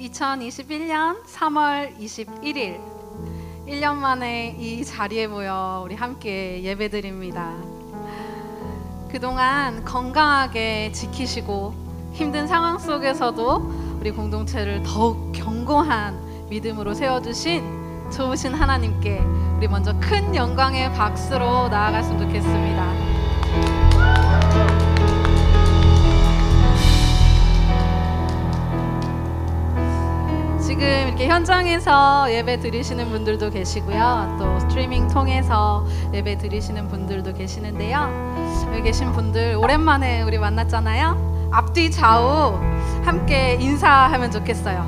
2021년 3월 21일 1년 만에 이 자리에 모여 우리 함께 예배드립니다. 그동안 건강하게 지키시고 힘든 상황 속에서도 우리 공동체를 더욱 견고한 믿음으로 세워주신 좋으신 하나님께 우리 먼저 큰 영광의 박수로 나아갔으면 좋겠습니다. 지금 이렇게 현장에서 예배 드리시는 분들도 계시고요, 또 스트리밍 통해서 예배 드리시는 분들도 계시는데요, 여기 계신 분들 오랜만에 우리 만났잖아요. 앞뒤 좌우 함께 인사하면 좋겠어요.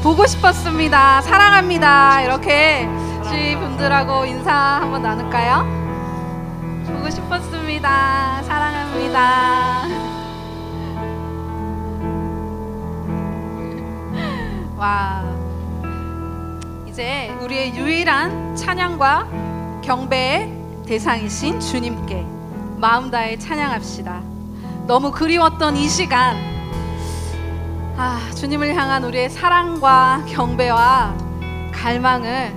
보고 싶었습니다, 사랑합니다, 이렇게 주위 분들하고 인사 한번 나눌까요? 보고 싶었습니다, 사랑합니다. 와, 이제 우리의 유일한 찬양과 경배의 대상이신 주님께 마음 다해 찬양합시다. 너무 그리웠던 이 시간, 주님을 향한 우리의 사랑과 경배와 갈망을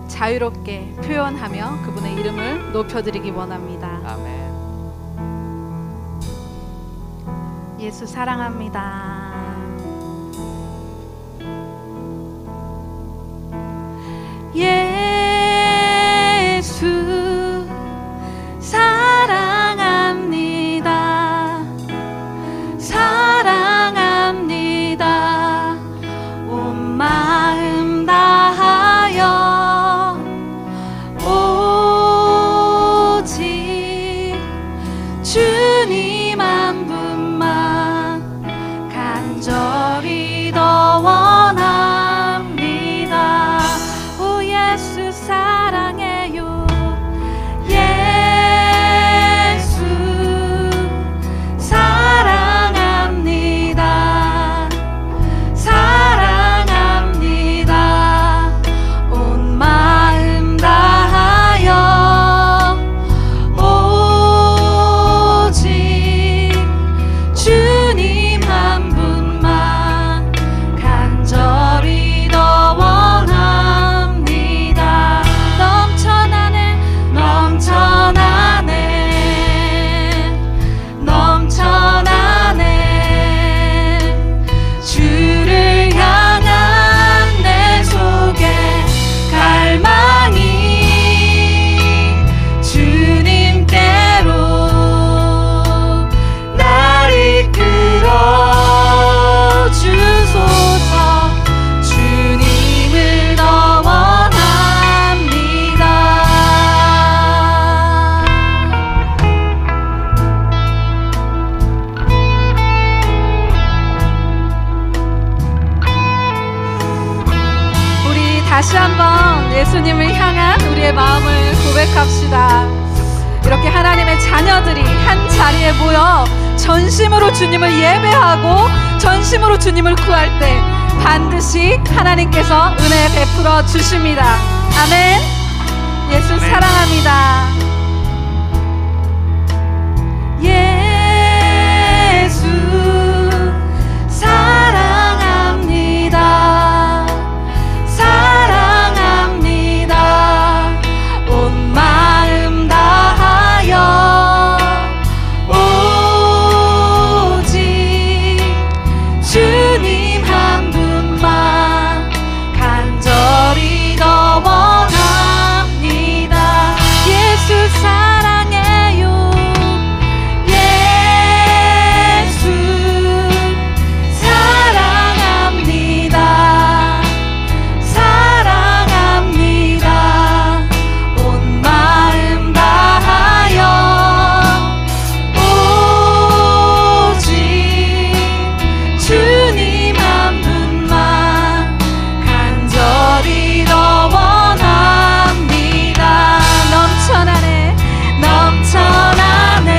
자유롭게 표현하며 그분의 이름을 높여드리기 원합니다. 아멘. 예수 사랑합니다. 예수 사랑합니다. 사랑합니다. 온 마음 다하여 오직 주님 한 분만 간절히 더 원합니다. 오 예수 사랑해요. 예수 사랑합니다. 사랑합니다. 온 마음 다하여 오직 주님 한 분만 간절히 더 원합니다. 넘쳐나네 넘쳐나네 넘쳐나네 주를 향한 내 속에 갈망이 주님께로 날 이끌어 주소서. 주님을 더 원합니다. 우리 다시 한번 예수님을 향한 우리의 마음을 고백합시다. 이렇게 하나님의 자녀들이 한 자리에 모여 전심으로 주님을 예배하고 전심으로 주님을 구할 때 반드시 하나님께서 은혜 베풀어 주십니다. 아멘. 예수 아멘. 사랑합니다. 예수 사랑합니다. 사랑합니다. 온 마음 다하여 오직 주님 한 분만 간절히 더 원합니다. 예수 사랑해요. 예수 사랑합니다. 사랑합니다. 온 마음 다하여 오직 주님 한 분만 간절히 더 원합니다. 넘쳐나네 넘쳐나네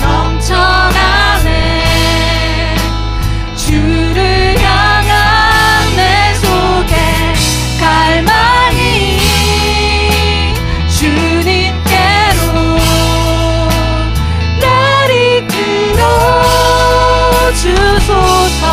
넘쳐나네 주를 향한 내 속에 갈망이 주님께로 날 이끌어 주소서.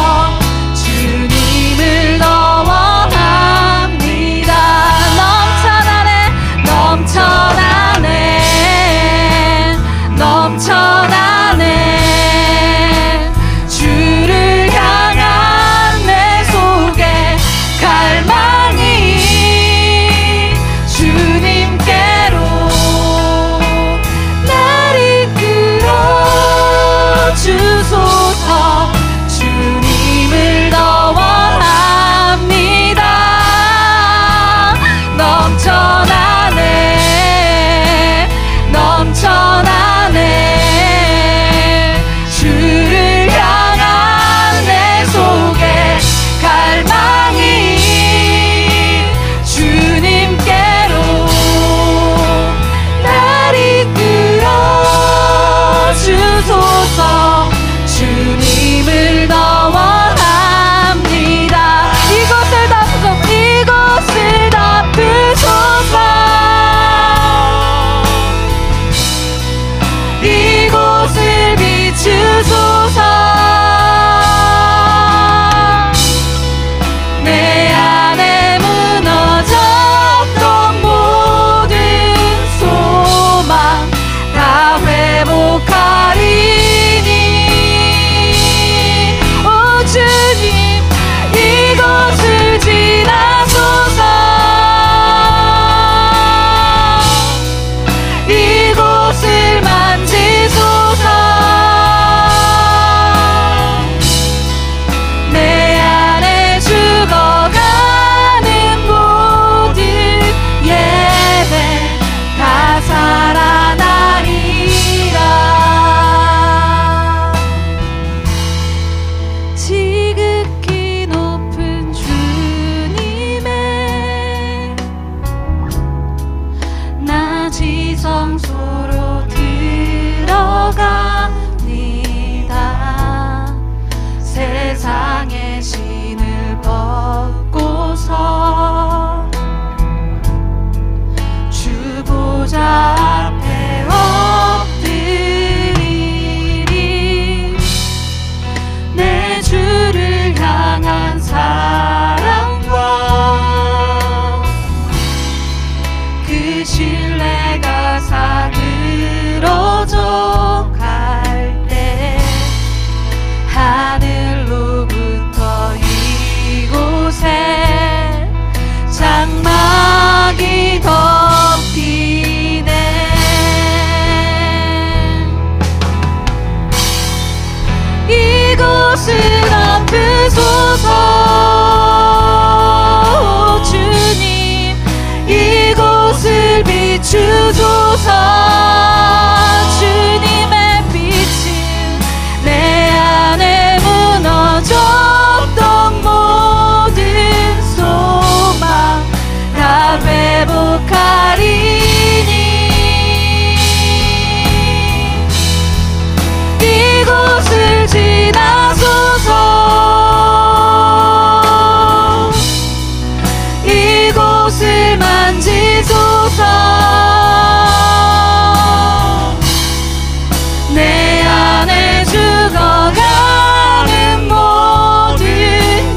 이곳을 덮으소서. 주님 이곳을 비추소서. 주님의 빛은 내 안에 무너졌던 모든 소망 다 회복하리니. 이곳을 지나소서. 이곳을 만지소서. 내 안에 죽어가는 모든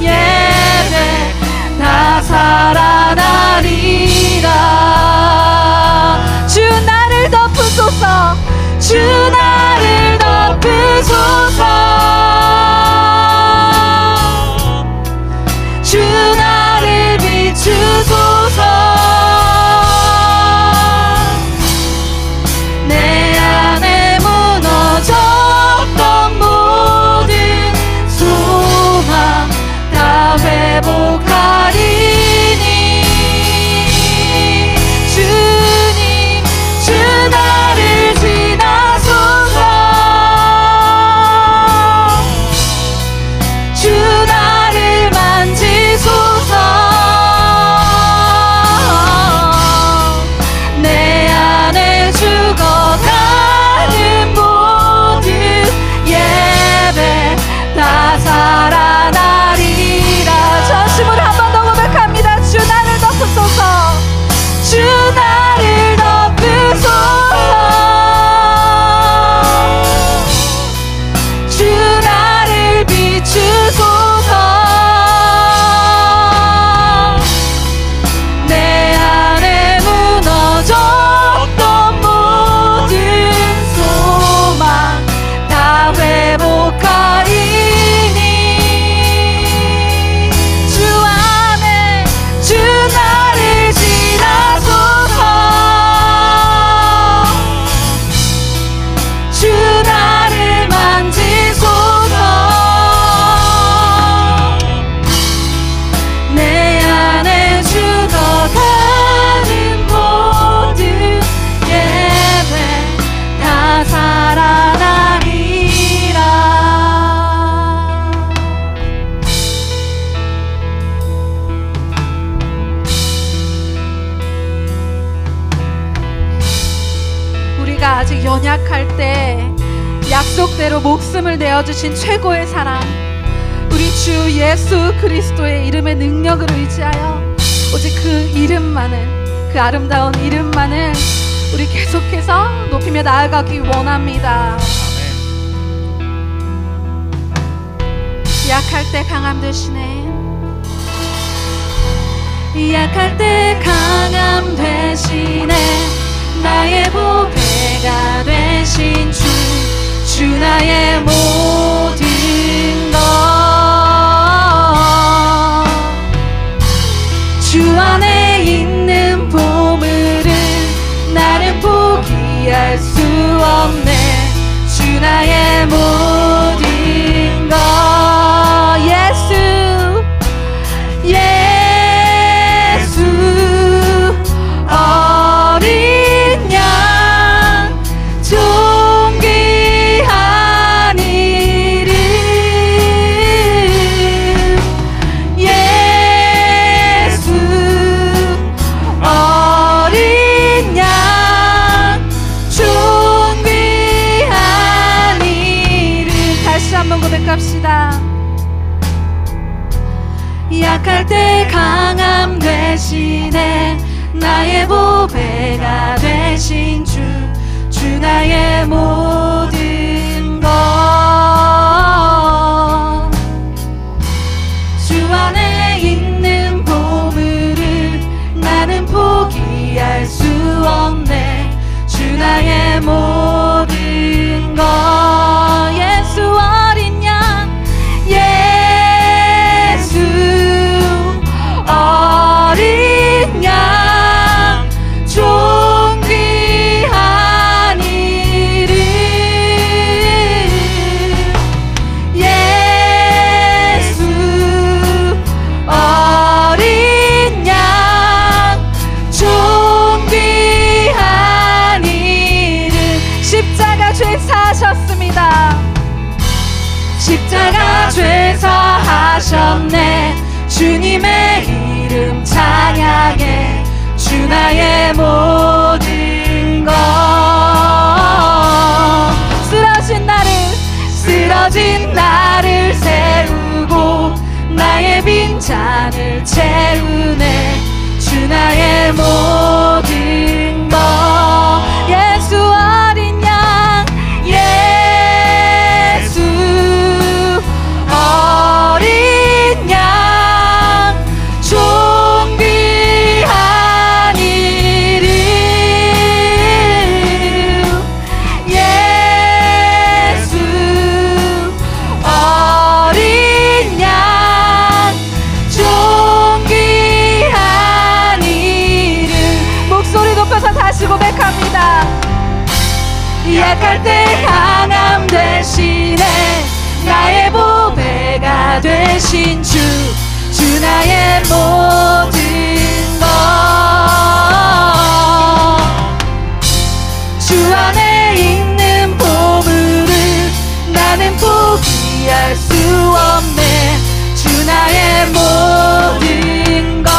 예배 다 살아나리라. 주 나를 덮으소서. 주 나를 덮으소서. 주 나를 비추소서. 내 안에 무너졌던 모든 소망 다 회복하리니. 주님 주 나를 지나소서. 주 나를 만지소서. 내 안에 죽어가는 모든 예배 다 살아나리라. 전심으로 한 번 더 고백합니다. 주 나를 덮으소서. 주 나를 덮으소서. 주 나를 비추소서. 내 안에 무너졌던 모든 소망 다 회복하리니. 주 안에 주 나를 지나소서. 주 나를 만지소서. 내 안에 죽어가는 모든 예배 다 살아나리라. 우리가 아직 연약할 때 약속대로 목숨을 내어주신 최고의 사랑, 우리 주 예수 그리스도의 이름의 능력을 의지하여 오직 그 이름만을, 그 아름다운 이름만을 우리 계속해서 높이며 나아가기 원합니다. 약할 때 강함 되시네. 약할 때 강함 되시네. 나의 보배가 되신 주, 주 나의 모든 것. 주 안에 있는 보물은 나는 포기할 수 없네. 주 나의 모든 것. 예수 예수 어린 양 존귀한 이름. 예수 어린 양 존귀한 이름. 다시 한번 고백합시다. 약할 때 강함 되시네. 나의 보배가 되신 주, 주 나의 모든 것. 주 안에 있는 보물을 나는 포기할 수 없네. 주 나의 모든 것. 예수 어린 양 예수 어린 양 존귀한 이름. 십자가 죄사하셨네. 주님의 이름 찬양해. 주 나의 모든 것. 쓰러진 나를 세우고 나의 빈잔을 채우네. 주 나의 모든 것. 예수 어린 양, 예수 어린 양, 존귀한 이름. 예수 어린 양, 존귀한 이름. 목소리 높여서 다시 고백합니다. 약할 때 강함 대신에 나의 보배가 되신 주, 주 나의 모든 것. 주 안에 있는 보물을 나는 포기할 수 없네. 주 나의 모든 것.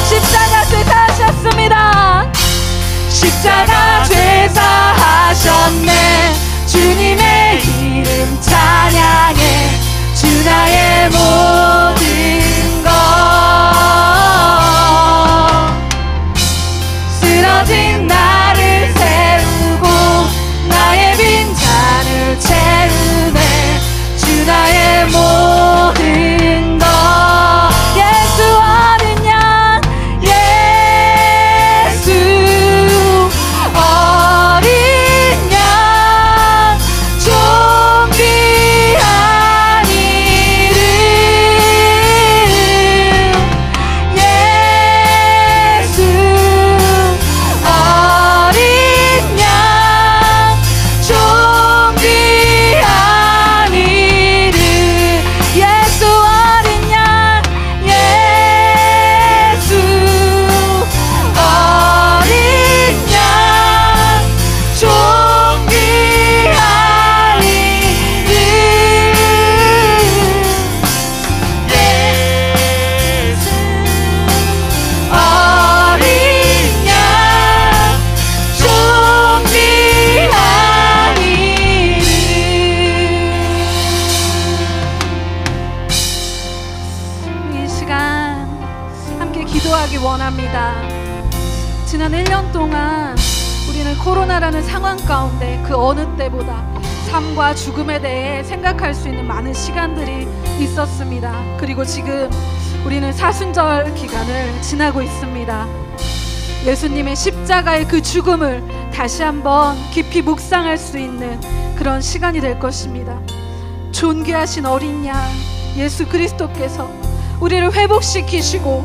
십자가 죄사하셨습니다. 십자가 죄사하셨네. 주님의 이름 찬양해. 주 나의 모든 것. 쓰러진 나를 세우고 나의 빈잔을 채우네. 주 나의 모든 것. 예수 어린 양, 예수 어린 양, 존귀한 이름. 예수 어린 양, 존귀한 이름. 예수 어린 양, 예수 어린 양, 존귀한 이름. 예수 어린 양, 존귀한 이름. 이 시간 함께 기도하기 원합니다. 지난 1년 동안 우리는 코로나라는 상황 가운데 그 어느 때보다 삶과 죽음에 대해 생각할 수 있는 많은 시간들이 있었습니다. 그리고 지금 우리는 사순절 기간을 지나고 있습니다. 예수님의 십자가의 그 죽음을 다시 한번 깊이 묵상할 수 있는 그런 시간이 될 것입니다. 존귀하신 어린 양 예수 그리스도께서 우리를 회복시키시고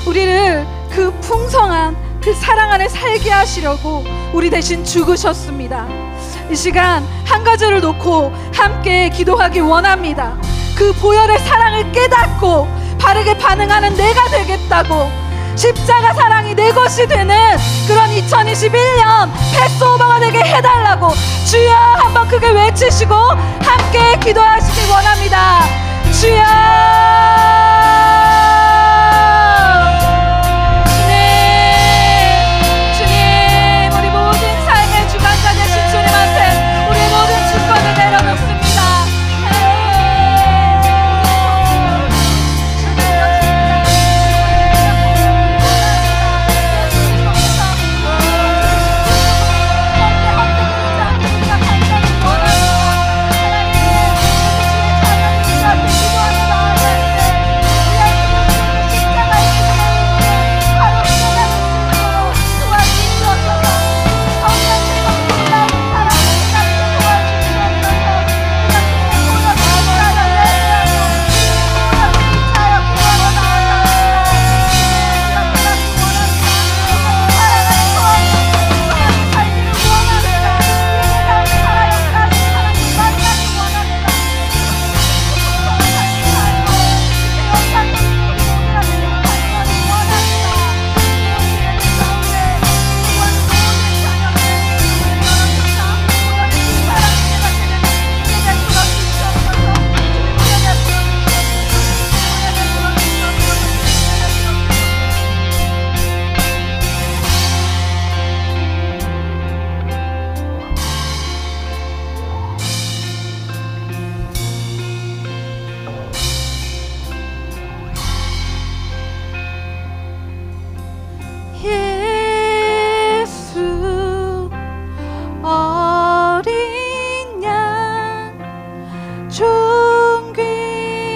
우리를 그 풍성한 그 사랑 안에 살게 하시려고 우리 대신 죽으셨습니다. 이 시간 한 가지를 놓고 함께 기도하기 원합니다. 그 보혈의 사랑을 깨닫고 바르게 반응하는 내가 되겠다고, 십자가 사랑이 내 것이 되는 그런 2021년 패스오버가 되게 해달라고 주여 한번 크게 외치시고 함께 기도하시기 원합니다. 주여.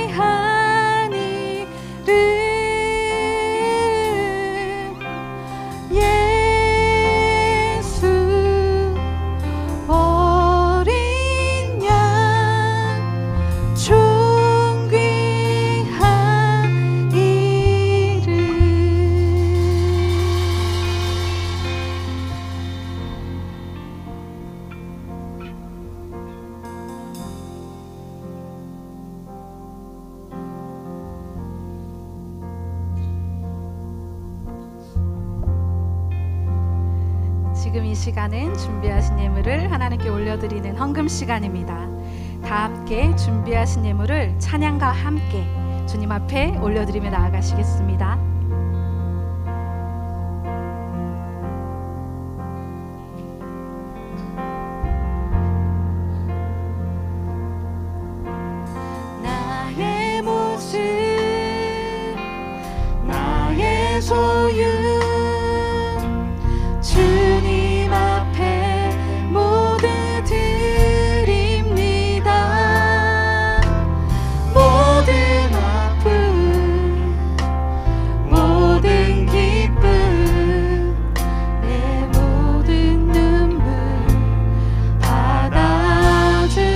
존귀한 이름 예수 어린 양 존귀한 이름. 지금 이 시간은 준비하신 예물을 하나님께 올려드리는 헌금 시간입니다. 다 함께 준비하신 예물을 찬양과 함께 주님 앞에 올려드리며 나아가시겠습니다. 나의 모습 나의 소유 주님 앞에 모두 드립니다. 모든 아픔 모든 기쁨 내 모든 눈물 받아주소서.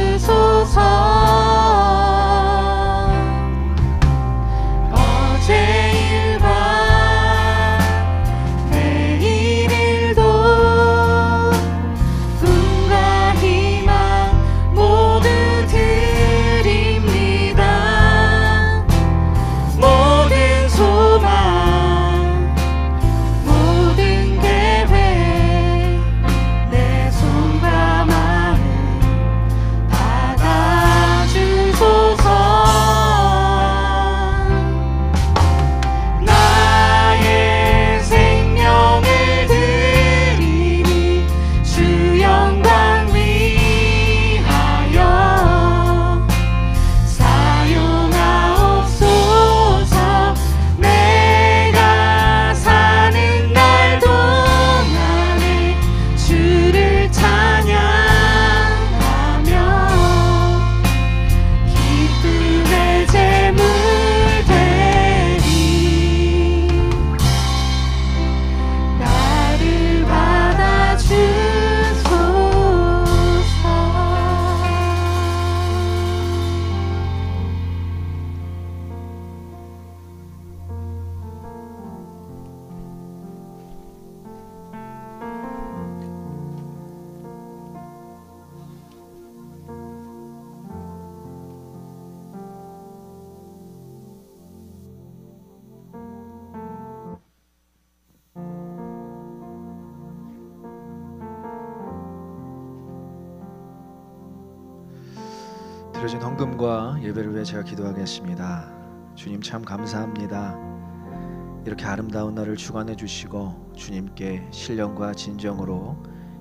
드려진 헌금과 예배를 위해 제가 기도하겠습니다. 주님 참 감사합니다. 이렇게 아름다운 날을 주관해 주시고 주님께 신령과 진정으로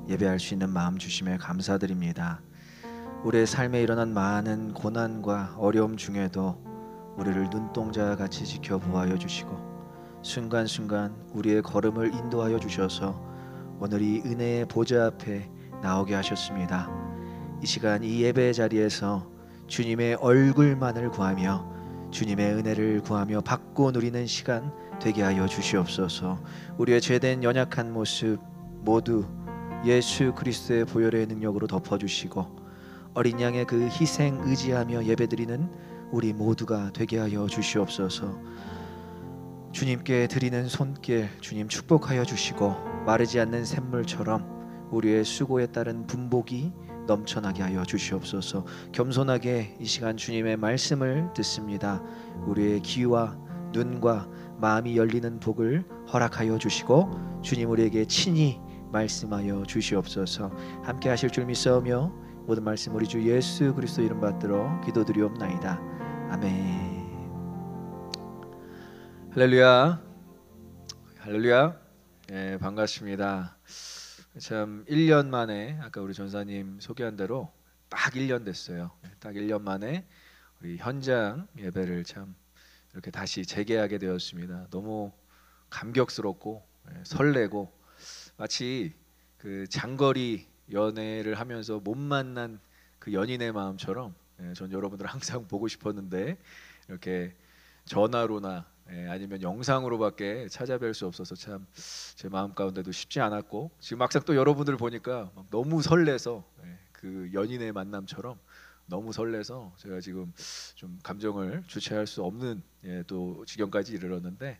예배할 수 있는 마음 주심에 감사드립니다. 우리의 삶에 일어난 많은 고난과 어려움 중에도 우리를 눈동자같이 지켜보아여 주시고 순간순간 우리의 걸음을 인도하여 주셔서 오늘 이 은혜의 보좌 앞에 나오게 하셨습니다. 이 시간 이 예배 자리에서 주님의 얼굴만을 구하며 주님의 은혜를 구하며 받고 누리는 시간 되게 하여 주시옵소서. 우리의 죄된 연약한 모습 모두 예수 그리스도의 보혈의 능력으로 덮어주시고 어린 양의 그 희생 의지하며 예배드리는 우리 모두가 되게 하여 주시옵소서. 주님께 드리는 손길 주님 축복하여 주시고 마르지 않는 샘물처럼 우리의 수고에 따른 분복이 넘쳐나게 하여 주시옵소서. 겸손하게 이 시간 주님의 말씀을 듣습니다. 우리의 귀와 눈과 마음이 열리는 복을 허락하여 주시고 주님 우리에게 친히 말씀하여 주시옵소서. 함께 하실 줄 믿사오며 모든 말씀 우리 주 예수 그리스도 이름 받들어 기도드리옵나이다. 아멘. 할렐루야. 할렐루야. 예, 반갑습니다. 참 1년 만에 아까 우리 전사님 소개한 대로 딱 1년 됐어요. 딱 1년 만에 우리 현장 예배를 참 이렇게 다시 재개하게 되었습니다. 너무 감격스럽고 설레고 마치 그 장거리 연애를 하면서 못 만난 그 연인의 마음처럼 전 여러분들 항상 보고 싶었는데 이렇게 전화로나 아니면 영상으로밖에 찾아뵐 수 없어서 참 제 마음 가운데도 쉽지 않았고, 지금 막상 또 여러분들 보니까 막 너무 설레서 그 연인의 만남처럼 너무 설레서 제가 지금 좀 감정을 주체할 수 없는 또 지경까지 이르렀는데,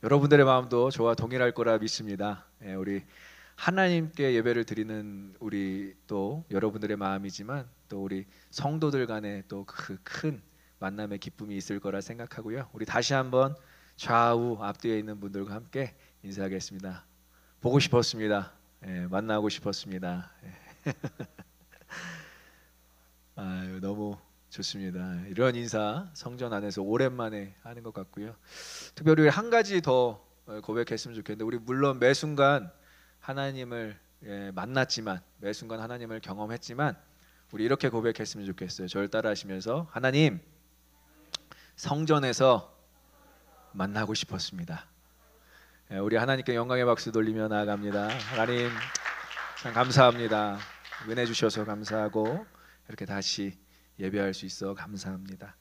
여러분들의 마음도 저와 동일할 거라 믿습니다. 우리 하나님께 예배를 드리는 우리 또 여러분들의 마음이지만 또 우리 성도들 간에 또 그 큰 만남의 기쁨이 있을 거라 생각하고요. 우리 다시 한번 좌우 앞뒤에 있는 분들과 함께 인사하겠습니다. 보고 싶었습니다. 만나고 싶었습니다. 아유, 너무 좋습니다. 이런 인사 성전 안에서 오랜만에 하는 것 같고요. 특별히 한 가지 더 고백했으면 좋겠는데, 우리 물론 매 순간 하나님을 만났지만, 매 순간 하나님을 경험했지만, 우리 이렇게 고백했으면 좋겠어요. 저를 따라하시면서, 하나님, 성전에서 만나고 싶었습니다. 우리 하나님께 영광의 박수 돌리며 나아갑니다. 하나님 참 감사합니다. 은혜 주셔서 감사하고 이렇게 다시 예배할 수 있어 감사합니다.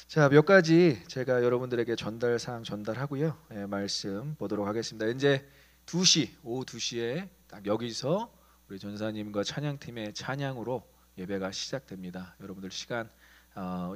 자, 몇 가지 제가 여러분들에게 전달사항 전달하고요. 말씀 보도록 하겠습니다. 이제 2시, 오후 2시에 딱 여기서 우리 전사님과 찬양팀의 찬양으로 예배가 시작됩니다. 여러분들 시간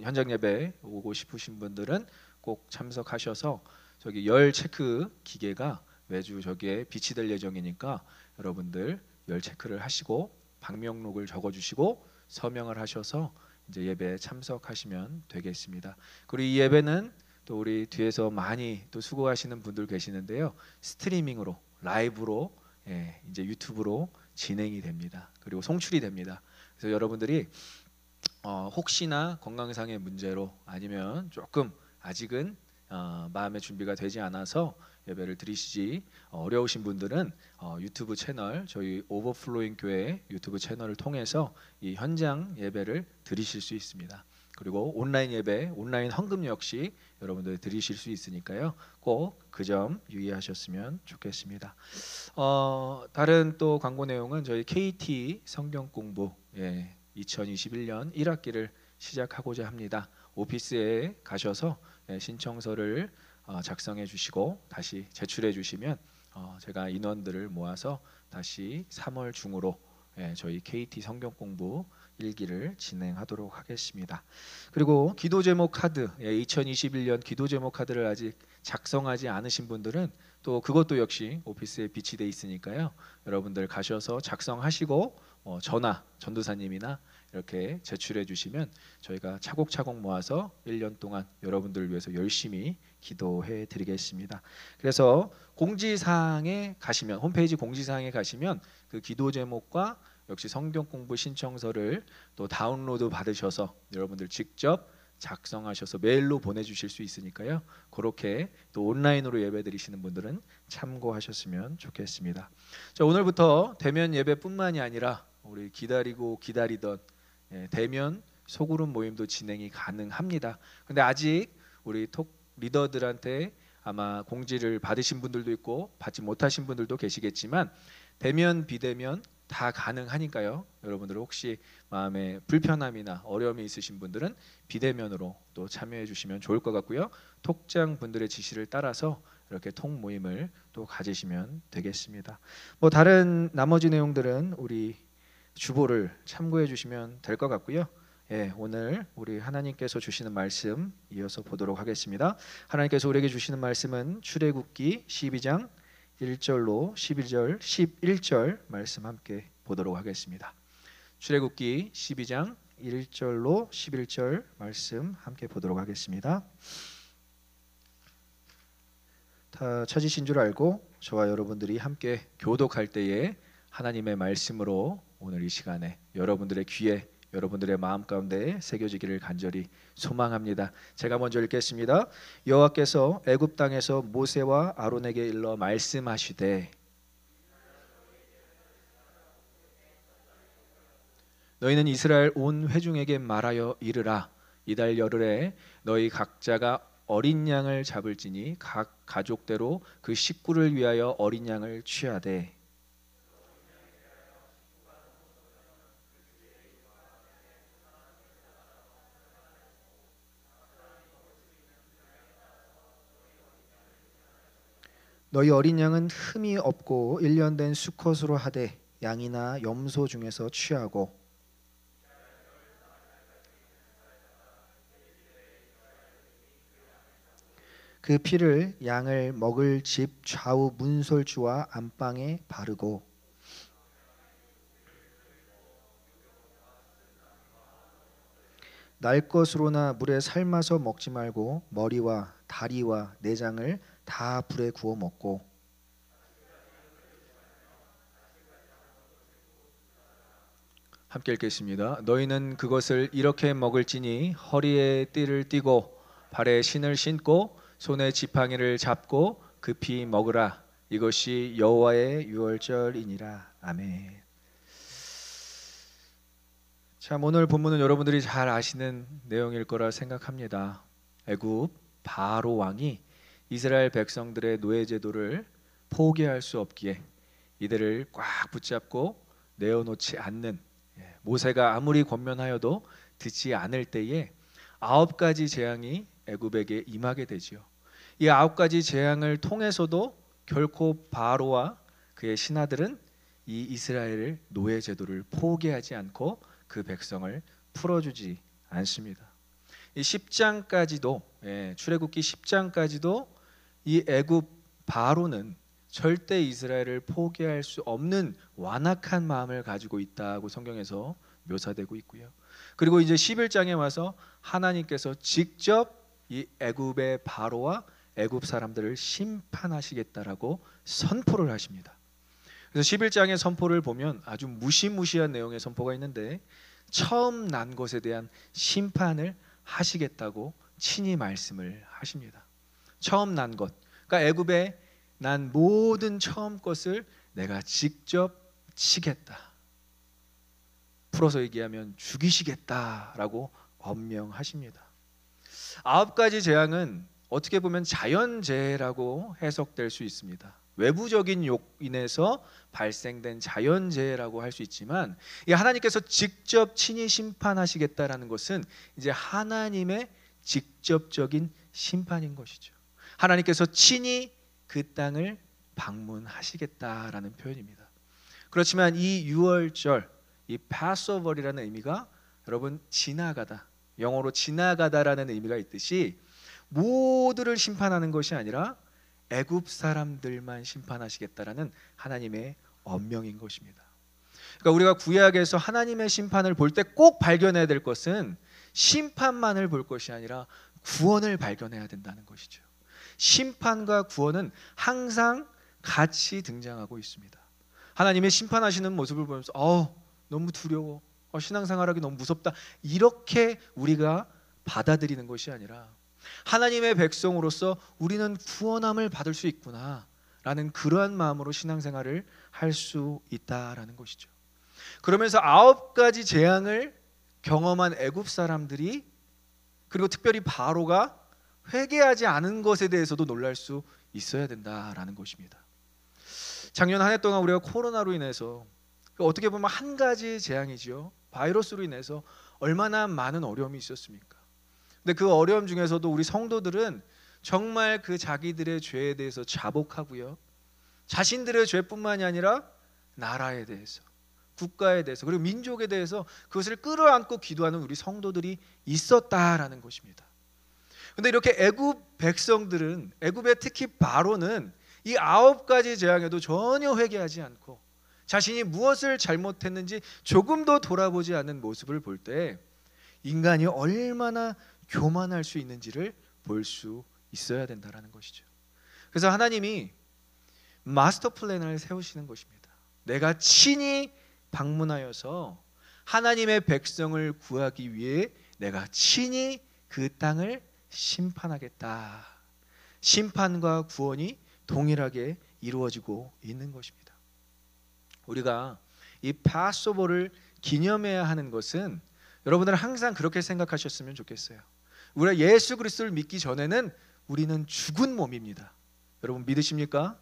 현장 예배 오고 싶으신 분들은 꼭 참석하셔서 저기 열 체크 기계가 매주 저기에 비치될 예정이니까 여러분들 열 체크를 하시고 방명록을 적어주시고 서명을 하셔서 이제 예배에 참석하시면 되겠습니다. 그리고 이 예배는 또 우리 뒤에서 많이 또 수고하시는 분들 계시는데요, 스트리밍으로 라이브로 이제 유튜브로 진행이 됩니다. 그리고 송출이 됩니다. 그래서 여러분들이 혹시나 건강상의 문제로 아니면 조금 아직은 마음의 준비가 되지 않아서 예배를 드리시기 어려우신 분들은 유튜브 채널, 저희 오버플로잉 교회 유튜브 채널을 통해서 이 현장 예배를 드리실 수 있습니다. 그리고 온라인 예배, 온라인 헌금 역시 여러분들 드리실 수 있으니까요, 꼭 그 점 유의하셨으면 좋겠습니다. 다른 또 광고 내용은 저희 KT 성경 공부 2021년 1학기를 시작하고자 합니다. 오피스에 가셔서 신청서를 작성해 주시고 다시 제출해 주시면 제가 인원들을 모아서 다시 3월 중으로 저희 KT 성경 공부 1기를 진행하도록 하겠습니다. 그리고 기도 제목 카드, 2021년 기도 제목 카드를 아직 작성하지 않으신 분들은 또 그것도 역시 오피스에 비치돼 있으니까요, 여러분들 가셔서 작성하시고 전도사님이나 이렇게 제출해 주시면 저희가 차곡차곡 모아서 1년 동안 여러분들을 위해서 열심히 기도해 드리겠습니다. 그래서 공지사항에 가시면, 홈페이지 공지사항에 가시면 그 기도 제목과 역시 성경 공부 신청서를 또 다운로드 받으셔서 여러분들 직접 작성하셔서 메일로 보내주실 수 있으니까요, 그렇게 또 온라인으로 예배 드리시는 분들은 참고하셨으면 좋겠습니다. 자, 오늘부터 대면 예배뿐만이 아니라 우리 기다리고 기다리던 대면 소그룹 모임도 진행이 가능합니다. 근데 아직 우리 톡 리더들한테 아마 공지를 받으신 분들도 있고 받지 못하신 분들도 계시겠지만, 대면 비대면 다 가능하니까요, 여러분들 혹시 마음에 불편함이나 어려움이 있으신 분들은 비대면으로 또 참여해 주시면 좋을 것 같고요, 톡장 분들의 지시를 따라서 이렇게 톡 모임을 또 가지시면 되겠습니다. 뭐 다른 나머지 내용들은 우리 주보를 참고해 주시면 될 것 같고요. 오늘 우리 하나님께서 주시는 말씀 이어서 보도록 하겠습니다. 하나님께서 우리에게 주시는 말씀은 출애굽기 12장 1절로 11절 11절 말씀 함께 보도록 하겠습니다. 출애굽기 12장 1절로 11절 말씀 함께 보도록 하겠습니다. 다 찾으신 줄 알고 저와 여러분들이 함께 교독할 때에 하나님의 말씀으로 오늘 이 시간에 여러분들의 귀에, 여러분들의 마음 가운데 새겨지기를 간절히 소망합니다. 제가 먼저 읽겠습니다. 여호와께서 애굽 땅에서 모세와 아론에게 일러 말씀하시되, 너희는 이스라엘 온 회중에게 말하여 이르라. 이달 열흘에 너희 각자가 어린 양을 잡을지니 각 가족대로 그 식구를 위하여 어린 양을 취하되, 너희 어린 양은 흠이 없고 1년 된 수컷으로 하되 양이나 염소 중에서 취하고 그 피를 양을 먹을 집 좌우 문설주와 안방에 바르고 날 것으로나 물에 삶아서 먹지 말고 머리와 다리와 내장을 다 불에 구워 먹고 함께 읽겠습니다. 너희는 그것을 이렇게 먹을지니 허리에 띠를 띠고 발에 신을 신고 손에 지팡이를 잡고 급히 먹으라. 이것이 여호와의 유월절이니라. 아멘. 참, 오늘 본문은 여러분들이 잘 아시는 내용일 거라 생각합니다. 애굽 바로 왕이 이스라엘 백성들의 노예 제도를 포기할 수 없기에 이들을 꽉 붙잡고 내어놓지 않는, 모세가 아무리 권면하여도 듣지 않을 때에 9가지 재앙이 애굽에게 임하게 되지요. 이 9가지 재앙을 통해서도 결코 바로와 그의 신하들은 이 이스라엘 노예 제도를 포기하지 않고 그 백성을 풀어주지 않습니다. 이 10장까지도, 출애굽기 10장까지도 이 애굽 바로는 절대 이스라엘을 포기할 수 없는 완악한 마음을 가지고 있다고 성경에서 묘사되고 있고요. 그리고 이제 11장에 와서 하나님께서 직접 이 애굽의 바로와 애굽 사람들을 심판하시겠다라고 선포를 하십니다. 그래서 11장의 선포를 보면 아주 무시무시한 내용의 선포가 있는데 처음 난 것에 대한 심판을 하시겠다고 친히 말씀을 하십니다. 처음 난 것, 그러니까 애굽에 난 모든 처음 것을 내가 직접 치겠다. 풀어서 얘기하면 죽이시겠다라고 엄명하십니다. 9가지 재앙은 어떻게 보면 자연재해라고 해석될 수 있습니다. 외부적인 요인에서 발생된 자연재해라고 할 수 있지만, 이 하나님께서 직접 친히 심판하시겠다라는 것은 이제 하나님의 직접적인 심판인 것이죠. 하나님께서 친히 그 땅을 방문하시겠다라는 표현입니다. 그렇지만 이 유월절, 이 패스오버라는 의미가 여러분 지나가다, 영어로 지나가다라는 의미가 있듯이 모두를 심판하는 것이 아니라 애굽 사람들만 심판하시겠다라는 하나님의 엄명인 것입니다. 그러니까 우리가 구약에서 하나님의 심판을 볼 때 꼭 발견해야 될 것은 심판만을 볼 것이 아니라 구원을 발견해야 된다는 것이죠. 심판과 구원은 항상 같이 등장하고 있습니다. 하나님의 심판하시는 모습을 보면서 너무 두려워, 신앙생활하기 너무 무섭다, 이렇게 우리가 받아들이는 것이 아니라 하나님의 백성으로서 우리는 구원함을 받을 수 있구나 라는 그러한 마음으로 신앙생활을 할 수 있다라는 것이죠. 그러면서 9가지 재앙을 경험한 애굽 사람들이, 그리고 특별히 바로가 회개하지 않은 것에 대해서도 놀랄 수 있어야 된다라는 것입니다. 작년 한 해 동안 우리가 코로나로 인해서, 어떻게 보면 한 가지 재앙이지요, 바이러스로 인해서 얼마나 많은 어려움이 있었습니까? 근데 그 어려움 중에서도 우리 성도들은 정말 그 자기들의 죄에 대해서 자복하고요, 자신들의 죄뿐만이 아니라 나라에 대해서, 국가에 대해서, 그리고 민족에 대해서 그것을 끌어안고 기도하는 우리 성도들이 있었다라는 것입니다. 근데 이렇게 애굽 백성들은, 애굽의 특히 바로는 이 9가지 재앙에도 전혀 회개하지 않고 자신이 무엇을 잘못했는지 조금도 돌아보지 않는 모습을 볼 때 인간이 얼마나 교만할 수 있는지를 볼 수 있어야 된다는 것이죠. 그래서 하나님이 마스터 플랜을 세우시는 것입니다. 내가 친히 방문하여서 하나님의 백성을 구하기 위해 내가 친히 그 땅을 심판하겠다. 심판과 구원이 동일하게 이루어지고 있는 것입니다. 우리가 이 패스오버를 기념해야 하는 것은, 여러분들은 항상 그렇게 생각하셨으면 좋겠어요. 우리가 예수 그리스도를 믿기 전에는 우리는 죽은 몸입니다. 여러분 믿으십니까?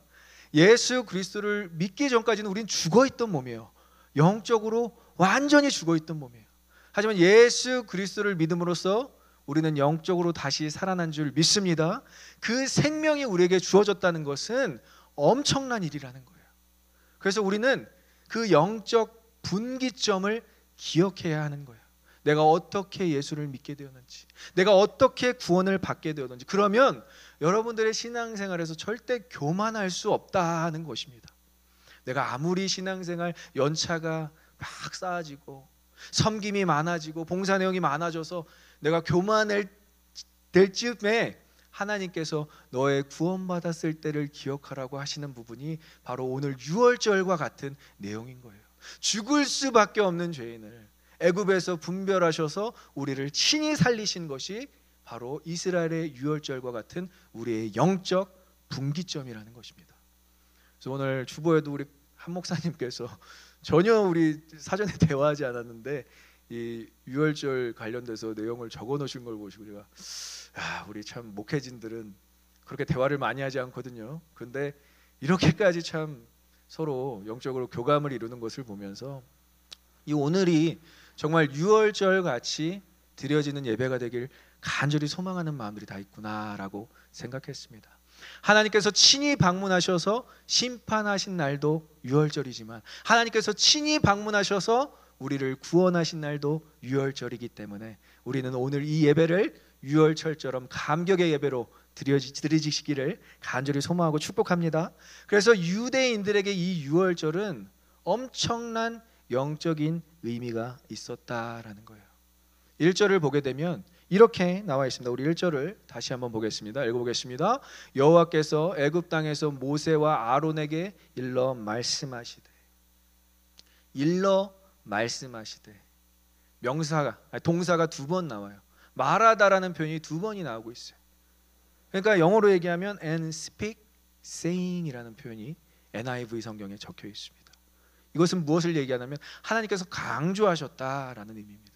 예수 그리스도를 믿기 전까지는 우린 죽어있던 몸이에요. 영적으로 완전히 죽어있던 몸이에요. 하지만 예수 그리스도를 믿음으로써 우리는 영적으로 다시 살아난 줄 믿습니다. 그 생명이 우리에게 주어졌다는 것은 엄청난 일이라는 거예요. 그래서 우리는 그 영적 분기점을 기억해야 하는 거예요. 내가 어떻게 예수를 믿게 되었는지, 내가 어떻게 구원을 받게 되었는지. 그러면 여러분들의 신앙생활에서 절대 교만할 수 없다는 것입니다. 내가 아무리 신앙생활 연차가 막 쌓아지고 섬김이 많아지고 봉사 내용이 많아져서 내가 교만할 즈음에 하나님께서 너의 구원받았을 때를 기억하라고 하시는 부분이 바로 오늘 유월절과 같은 내용인 거예요. 죽을 수밖에 없는 죄인을 애굽에서 분별하셔서 우리를 친히 살리신 것이 바로 이스라엘의 유월절과 같은 우리의 영적 분기점이라는 것입니다. 그래서 오늘 주보에도 우리 한 목사님께서 전혀 우리 사전에 대화하지 않았는데 이 유월절 관련돼서 내용을 적어 놓으신 걸 보시고 우리가 우리 참 목회진들은 그렇게 대화를 많이 하지 않거든요. 근데 이렇게까지 참 서로 영적으로 교감을 이루는 것을 보면서 이 오늘이 정말 유월절 같이 드려지는 예배가 되길 간절히 소망하는 마음들이 다 있구나라고 생각했습니다. 하나님께서 친히 방문하셔서 심판하신 날도 유월절이지만 하나님께서 친히 방문하셔서 우리를 구원하신 날도 유월절이기 때문에 우리는 오늘 이 예배를 유월절처럼 감격의 예배로 드려지시기를 간절히 소망하고 축복합니다. 그래서 유대인들에게 이 유월절은 엄청난 영적인 의미가 있었다라는 거예요. 1절을 보게 되면 이렇게 나와 있습니다. 우리 1절을 다시 한번 보겠습니다. 읽어보겠습니다. 여호와께서 애굽 땅에서 모세와 아론에게 일러 말씀하시되, 동사가 두 번 나와요. 말하다라는 표현이 두 번이 나오고 있어요. 그러니까 영어로 얘기하면 and speak saying이라는 표현이 NIV 성경에 적혀 있습니다. 이것은 무엇을 얘기하냐면 하나님께서 강조하셨다라는 의미입니다.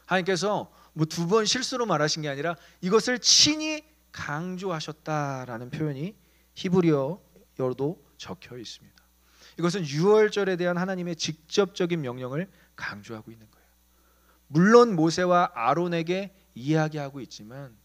하나님께서 뭐 두 번 실수로 말하신 게 아니라 이것을 친히 강조하셨다라는 표현이 히브리어로도 적혀 있습니다. 이것은 유월절에 대한 하나님의 직접적인 명령을 강조하고 있는 거예요. 물론 모세와 아론에게 이야기하고 있지만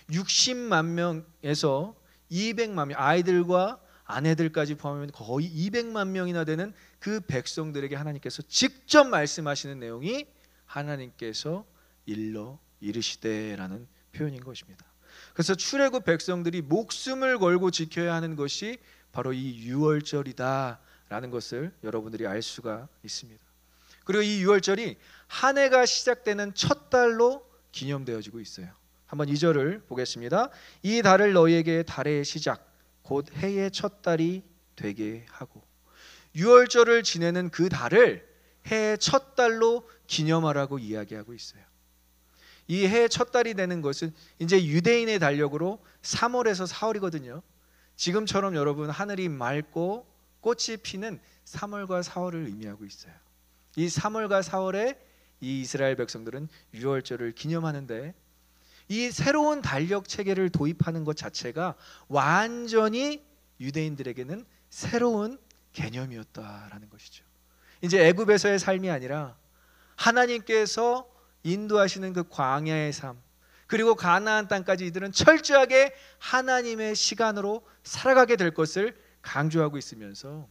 60만 명에서 200만 명, 아이들과 아내들까지 포함하면 거의 200만 명이나 되는 그 백성들에게 하나님께서 직접 말씀하시는 내용이 하나님께서 일러 이르시되라는 표현인 것입니다. 그래서 출애굽 백성들이 목숨을 걸고 지켜야 하는 것이 바로 이 유월절이다라는 것을 여러분들이 알 수가 있습니다. 그리고 이 유월절이 한 해가 시작되는 첫 달로 기념되어지고 있어요. 한번 2절을 보겠습니다. 이 달을 너희에게 달의 시작 곧 해의 첫 달이 되게 하고, 유월절을 지내는 그 달을 해의 첫 달로 기념하라고 이야기하고 있어요. 이 해의 첫 달이 되는 것은 이제 유대인의 달력으로 3월에서 4월이거든요. 지금처럼 여러분 하늘이 맑고 꽃이 피는 3월과 4월을 의미하고 있어요. 이 3월과 4월에 이 이스라엘 백성들은 유월절을 기념하는데 이 새로운 달력 체계를 도입하는 것 자체가 완전히 유대인들에게는 새로운 개념이었다라는 것이죠. 이제 애굽에서의 삶이 아니라 하나님께서 인도하시는 그 광야의 삶, 그리고 가나안 땅까지 이들은 철저하게 하나님의 시간으로 살아가게 될 것을 강조하고 있으면서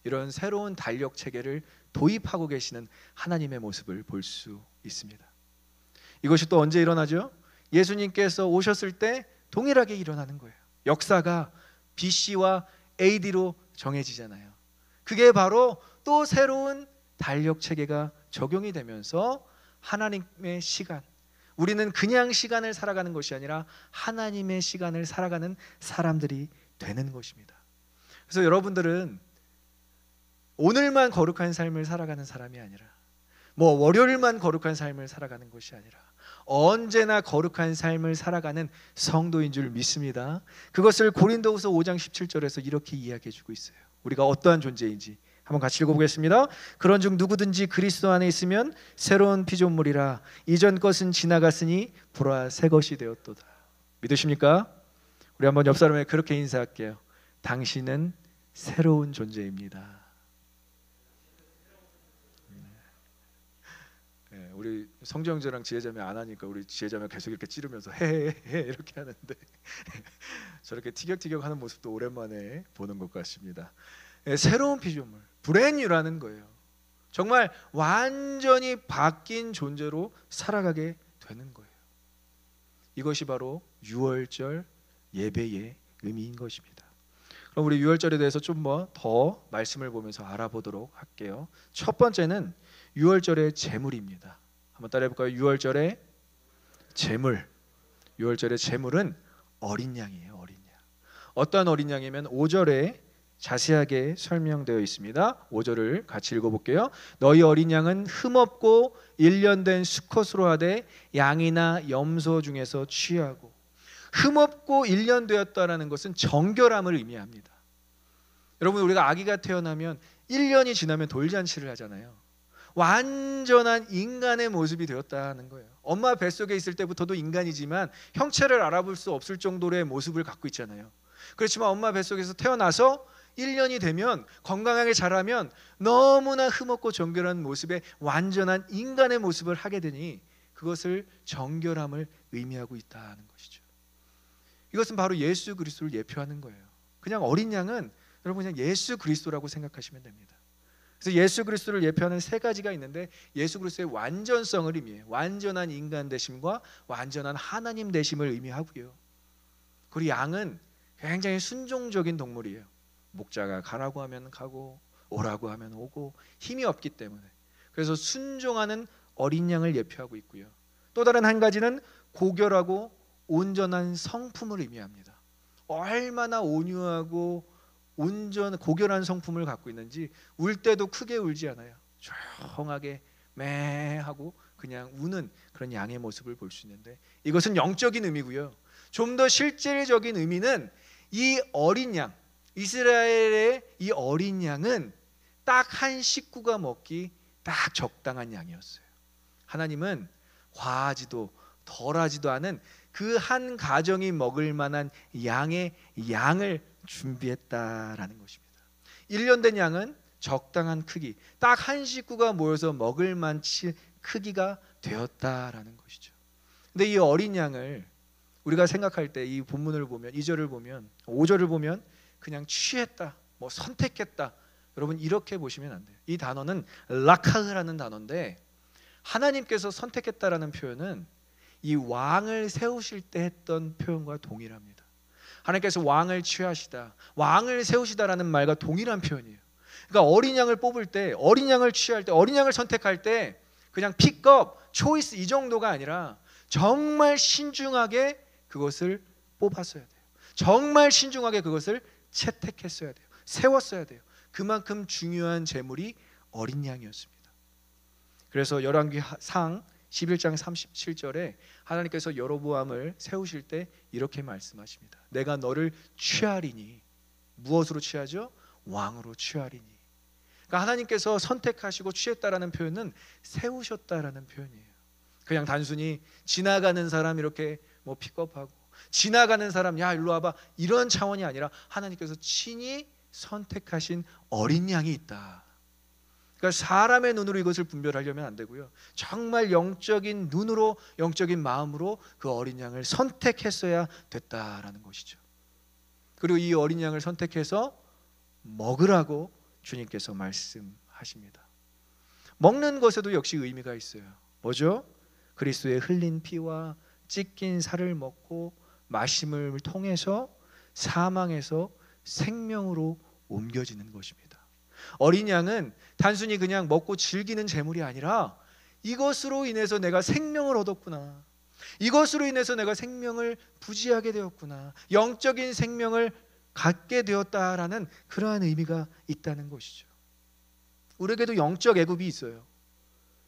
이런 새로운 달력 체계를 도입하고 계시는 하나님의 모습을 볼 수 있습니다. 이것이 또 언제 일어나죠? 예수님께서 오셨을 때 동일하게 일어나는 거예요. 역사가 BC와 AD로 정해지잖아요. 그게 바로 또 새로운 달력 체계가 적용이 되면서 하나님의 시간, 우리는 그냥 시간을 살아가는 것이 아니라 하나님의 시간을 살아가는 사람들이 되는 것입니다. 그래서 여러분들은 오늘만 거룩한 삶을 살아가는 사람이 아니라 뭐 월요일만 거룩한 삶을 살아가는 것이 아니라 언제나 거룩한 삶을 살아가는 성도인 줄 믿습니다. 그것을 고린도후서 5장 17절에서 이렇게 이야기해 주고 있어요. 우리가 어떠한 존재인지 한번 같이 읽어보겠습니다. 그런즉 누구든지 그리스도 안에 있으면 새로운 피조물이라 이전 것은 지나갔으니 보라 새 것이 되었도다. 믿으십니까? 우리 한번 옆 사람에게 그렇게 인사할게요. 당신은 새로운 존재입니다. 우리 성경제랑 지혜자매 안 하니까 우리 지혜자매 계속 이렇게 찌르면서 헤헤헤 이렇게 하는데 저렇게 티격태격 하는 모습도 오랜만에 보는 것 같습니다. 새로운 피조물, 브랜뉴라는 거예요. 정말 완전히 바뀐 존재로 살아가게 되는 거예요. 이것이 바로 유월절 예배의 의미인 것입니다. 그럼 우리 유월절에 대해서 좀 더 말씀을 보면서 알아보도록 할게요. 첫 번째는 유월절의 제물입니다. 한번 따라해 볼까요? 유월절의 제물. 유월절의 제물은 어린 양이에요. 어린 양. 어떤 어린 양이면 5절에 자세하게 설명되어 있습니다. 5절을 같이 읽어볼게요. 너희 어린 양은 흠없고 1년 된 수컷으로 하되 양이나 염소 중에서 취하고. 흠없고 1년 되었다라는 것은 정결함을 의미합니다. 여러분, 우리가 아기가 태어나면 1년이 지나면 돌잔치를 하잖아요. 완전한 인간의 모습이 되었다는 거예요. 엄마 뱃속에 있을 때부터도 인간이지만 형체를 알아볼 수 없을 정도의 모습을 갖고 있잖아요. 그렇지만 엄마 뱃속에서 태어나서 1년이 되면 건강하게 자라면 너무나 흠없고 정결한 모습의 완전한 인간의 모습을 하게 되니 그것을 정결함을 의미하고 있다는 것이죠. 이것은 바로 예수 그리스도를 예표하는 거예요. 그냥 어린 양은 여러분 그냥 예수 그리스도라고 생각하시면 됩니다. 그래서 예수 그리스도를 예표하는 세 가지가 있는데 예수 그리스도의 완전성을 의미해요. 완전한 인간 되심과 완전한 하나님 되심을 의미하고요. 그리고 양은 굉장히 순종적인 동물이에요. 목자가 가라고 하면 가고 오라고 하면 오고 힘이 없기 때문에 그래서 순종하는 어린 양을 예표하고 있고요. 또 다른 한 가지는 고결하고 온전한 성품을 의미합니다. 얼마나 온유하고 고결한 성품을 갖고 있는지 울 때도 크게 울지 않아요. 조용하게 매하고 그냥 우는 그런 양의 모습을 볼 수 있는데 이것은 영적인 의미고요. 좀 더 실질적인 의미는 이 어린 양, 이스라엘의 이 어린 양은 딱 한 식구가 먹기 딱 적당한 양이었어요. 하나님은 과하지도 덜하지도 않은 그 한 가정이 먹을 만한 양의 양을 준비했다라는 것입니다. 1년 된 양은 적당한 크기, 딱 한 식구가 모여서 먹을 만치 크기가 되었다라는 것이죠. 근데 이 어린 양을 우리가 생각할 때 이 본문을 보면 2절을 보면 5절을 보면 그냥 취했다, 선택했다. 여러분 이렇게 보시면 안 돼요. 이 단어는 라카흐라는 단어인데 하나님께서 선택했다라는 표현은 이 왕을 세우실 때 했던 표현과 동일합니다. 하나님께서 왕을 취하시다, 왕을 세우시다라는 말과 동일한 표현이에요. 그러니까 어린 양을 뽑을 때, 어린 양을 취할 때, 어린 양을 선택할 때 그냥 픽업, 초이스 이 정도가 아니라 정말 신중하게 그것을 뽑았어야 돼요. 정말 신중하게 그것을 채택했어야 돼요. 세웠어야 돼요. 그만큼 중요한 제물이 어린 양이었습니다. 그래서 열왕기상 11장 37절에 하나님께서 여로보암을 세우실 때 이렇게 말씀하십니다. 내가 너를 취하리니. 무엇으로 취하죠? 왕으로 취하리니. 그러니까 하나님께서 선택하시고 취했다라는 표현은 세우셨다라는 표현이에요. 그냥 단순히 지나가는 사람 이렇게 픽업하고 지나가는 사람 야 일로 와봐 이런 차원이 아니라 하나님께서 친히 선택하신 어린 양이 있다. 그러니까 사람의 눈으로 이것을 분별하려면 안 되고요. 정말 영적인 눈으로, 영적인 마음으로 그 어린 양을 선택했어야 됐다라는 것이죠. 그리고 이 어린 양을 선택해서 먹으라고 주님께서 말씀하십니다. 먹는 것에도 역시 의미가 있어요. 뭐죠? 그리스도의 흘린 피와 찢긴 살을 먹고 마심을 통해서 사망에서 생명으로 옮겨지는 것입니다. 어린 양은 단순히 그냥 먹고 즐기는 제물이 아니라 이것으로 인해서 내가 생명을 얻었구나, 이것으로 인해서 내가 생명을 부지하게 되었구나, 영적인 생명을 갖게 되었다라는 그러한 의미가 있다는 것이죠. 우리에게도 영적 애굽이 있어요.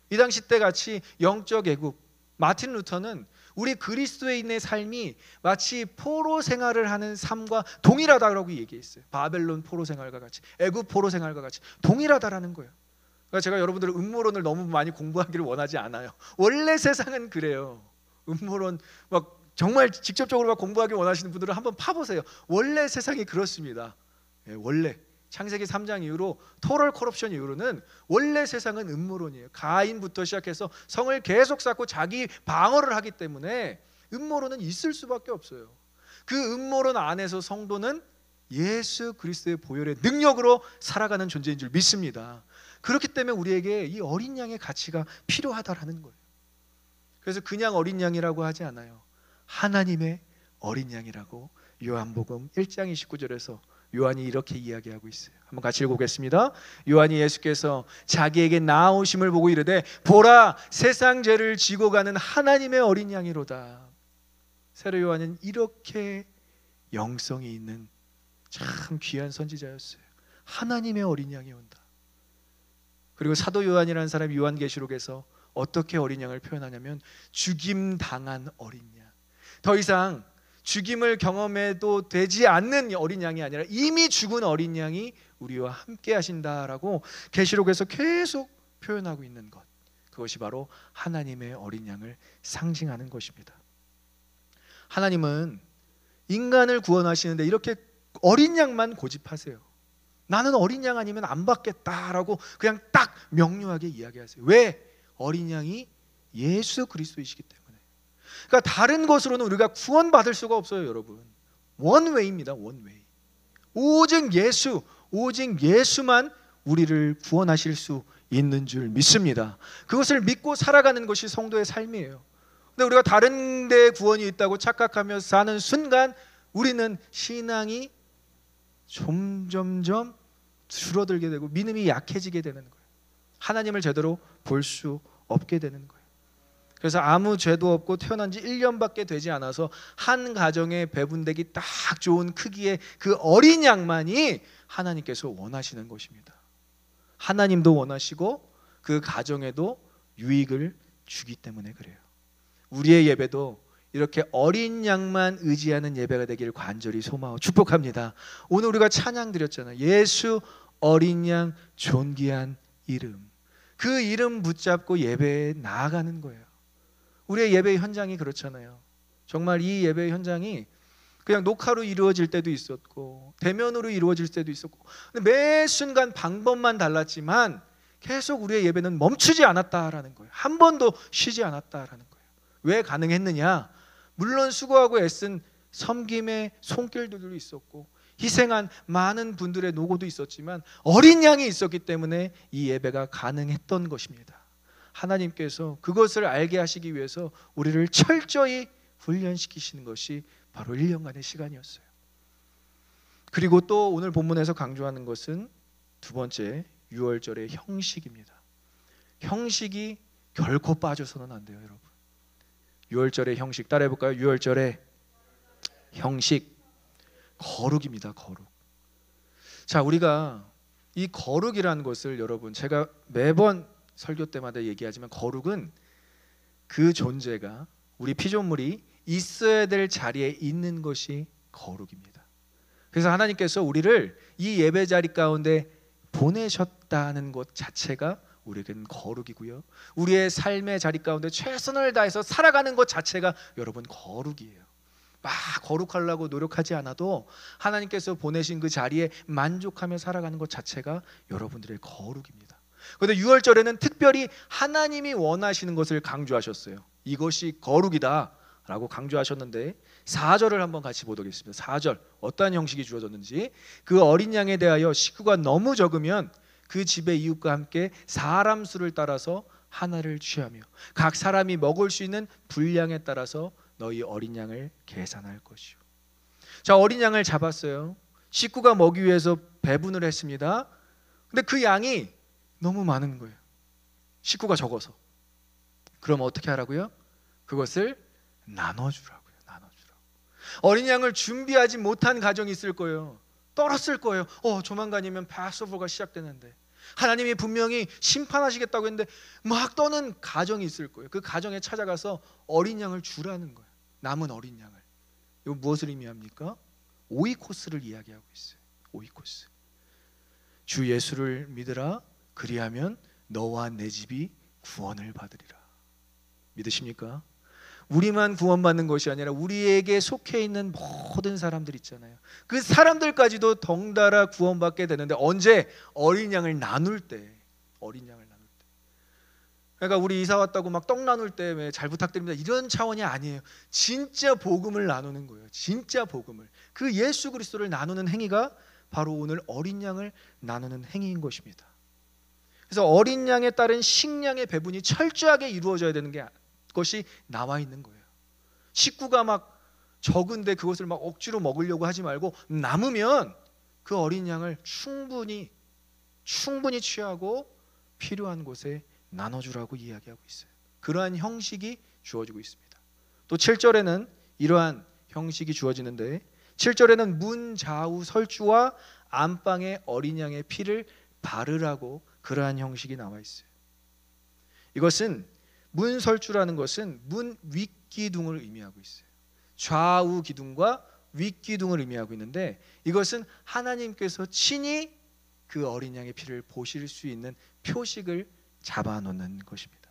이 당시 때 같이 영적 애굽, 마틴 루터는 우리 그리스도인의 삶이 마치 포로 생활을 하는 삶과 동일하다라고 얘기했어요. 바벨론 포로 생활과 같이, 애굽 포로 생활과 같이 동일하다라는 거예요. 그러니까 제가 여러분들은 음모론을 너무 많이 공부하기를 원하지 않아요. 원래 세상은 그래요. 음모론 정말 직접적으로 공부하기 원하시는 분들은 한번 파보세요. 원래 세상이 그렇습니다. 원래 창세기 3장 이후로 토럴 커럽션 이후로는 원래 세상은 음모론이에요. 가인부터 시작해서 성을 계속 쌓고 자기 방어를 하기 때문에 음모론은 있을 수밖에 없어요. 그 음모론 안에서 성도는 예수 그리스도의 보혈의 능력으로 살아가는 존재인 줄 믿습니다. 그렇기 때문에 우리에게 이 어린 양의 가치가 필요하다라는 거예요. 그래서 그냥 어린 양이라고 하지 않아요. 하나님의 어린 양이라고 요한복음 1장 29절에서 요한이 이렇게 이야기하고 있어요. 한번 같이 읽어보겠습니다. 요한이 예수께서 자기에게 나아오심을 보고 이르되 보라 세상 죄를 지고 가는 하나님의 어린 양이로다. 세례 요한은 이렇게 영성이 있는 참 귀한 선지자였어요. 하나님의 어린 양이 온다. 그리고 사도 요한이라는 사람이 요한계시록에서 어떻게 어린 양을 표현하냐면 죽임 당한 어린 양. 더 이상 죽임을 경험해도 되지 않는 어린 양이 아니라 이미 죽은 어린 양이 우리와 함께 하신다라고 계시록에서 계속 표현하고 있는 것, 그것이 바로 하나님의 어린 양을 상징하는 것입니다. 하나님은 인간을 구원하시는데 이렇게 어린 양만 고집하세요. 나는 어린 양 아니면 안 받겠다라고 그냥 딱 명료하게 이야기하세요. 왜? 어린 양이 예수 그리스도이시기 때문에. 그러니까 다른 것으로는 우리가 구원받을 수가 없어요, 여러분. 원웨이입니다. 원웨이. 오직 예수만 우리를 구원하실 수 있는 줄 믿습니다. 그것을 믿고 살아가는 것이 성도의 삶이에요. 근데 우리가 다른 데 구원이 있다고 착각하며 사는 순간 우리는 신앙이 점점점 줄어들게 되고 믿음이 약해지게 되는 거예요. 하나님을 제대로 볼 수 없게 되는 거예요. 그래서 아무 죄도 없고 태어난 지 1년밖에 되지 않아서 한 가정에 배분되기 딱 좋은 크기의 그 어린 양만이 하나님께서 원하시는 것입니다. 하나님도 원하시고 그 가정에도 유익을 주기 때문에 그래요. 우리의 예배도 이렇게 어린 양만 의지하는 예배가 되기를 간절히 소망하고 축복합니다. 오늘 우리가 찬양 드렸잖아요. 예수 어린 양 존귀한 이름. 그 이름 붙잡고 예배에 나아가는 거예요. 우리의 예배 현장이 그렇잖아요. 정말 이 예배 현장이 그냥 녹화로 이루어질 때도 있었고 대면으로 이루어질 때도 있었고, 근데 매 순간 방법만 달랐지만 계속 우리의 예배는 멈추지 않았다라는 거예요. 한 번도 쉬지 않았다라는 거예요. 왜 가능했느냐? 물론 수고하고 애쓴 섬김의 손길들도 있었고 희생한 많은 분들의 노고도 있었지만 어린 양이 있었기 때문에 이 예배가 가능했던 것입니다. 하나님께서 그것을 알게 하시기 위해서 우리를 철저히 훈련시키시는 것이 바로 1년간의 시간이었어요. 그리고 또 오늘 본문에서 강조하는 것은 두 번째, 유월절의 형식입니다. 형식이 결코 빠져서는 안 돼요, 여러분. 유월절의 형식 따라해 볼까요? 유월절의 형식, 거룩입니다. 거룩. 자, 우리가 이 거룩이라는 것을, 여러분, 제가 매번 설교 때마다 얘기하지만 거룩은 그 존재가, 우리 피조물이 있어야 될 자리에 있는 것이 거룩입니다. 그래서 하나님께서 우리를 이 예배 자리 가운데 보내셨다는 것 자체가 우리에게는 거룩이고요. 우리의 삶의 자리 가운데 최선을 다해서 살아가는 것 자체가 여러분 거룩이에요. 막 거룩하려고 노력하지 않아도 하나님께서 보내신 그 자리에 만족하며 살아가는 것 자체가 여러분들의 거룩입니다. 그런데 유월절에는 특별히 하나님이 원하시는 것을 강조하셨어요. 이것이 거룩이다 라고 강조하셨는데 4절을 한번 같이 보도록 하겠습니다. 4절 어떠한 형식이 주어졌는지. 그 어린 양에 대하여 식구가 너무 적으면 그 집의 이웃과 함께 사람 수를 따라서 하나를 취하며 각 사람이 먹을 수 있는 분량에 따라서 너희 어린 양을 계산할 것이요. 자, 어린 양을 잡았어요. 식구가 먹기 위해서 배분을 했습니다. 근데 그 양이 너무 많은 거예요. 식구가 적어서. 그럼 어떻게 하라고요? 그것을 나눠주라고요. 나눠주라고. 어린 양을 준비하지 못한 가정이 있을 거예요. 떨었을 거예요. 조만간이면 패스오버가 시작되는데 하나님이 분명히 심판하시겠다고 했는데 막 떠는 가정이 있을 거예요. 그 가정에 찾아가서 어린 양을 주라는 거예요. 남은 어린 양을. 이거 무엇을 의미합니까? 오이코스를 이야기하고 있어요. 오이코스. 주 예수를 믿으라. 그리하면 너와 내 집이 구원을 받으리라. 믿으십니까? 우리만 구원받는 것이 아니라 우리에게 속해 있는 모든 사람들 있잖아요. 그 사람들까지도 덩달아 구원받게 되는데 언제? 어린 양을 나눌 때. 어린 양을 나눌 때. 그러니까 우리 이사 왔다고 막 떡 나눌 때 왜 잘 부탁드립니다 이런 차원이 아니에요. 진짜 복음을 나누는 거예요. 진짜 복음을. 그 예수 그리스도를 나누는 행위가 바로 오늘 어린 양을 나누는 행위인 것입니다. 그래서 어린 양에 따른 식량의 배분이 철저하게 이루어져야 되는 것이 나와 있는 거예요. 식구가 막 적은데 그것을 막 억지로 먹으려고 하지 말고 남으면 그 어린 양을 충분히 취하고 필요한 곳에 나눠주라고 이야기하고 있어요. 그러한 형식이 주어지고 있습니다. 또 7절에는 이러한 형식이 주어지는데 7절에는 문 좌우 설주와 안방에 어린 양의 피를 바르라고 그러한 형식이 나와 있어요. 이것은 문 설주라는 것은 문 윗기둥을 의미하고 있어요. 좌우 기둥과 윗기둥을 의미하고 있는데 이것은 하나님께서 친히 그 어린 양의 피를 보실 수 있는 표식을 잡아놓는 것입니다.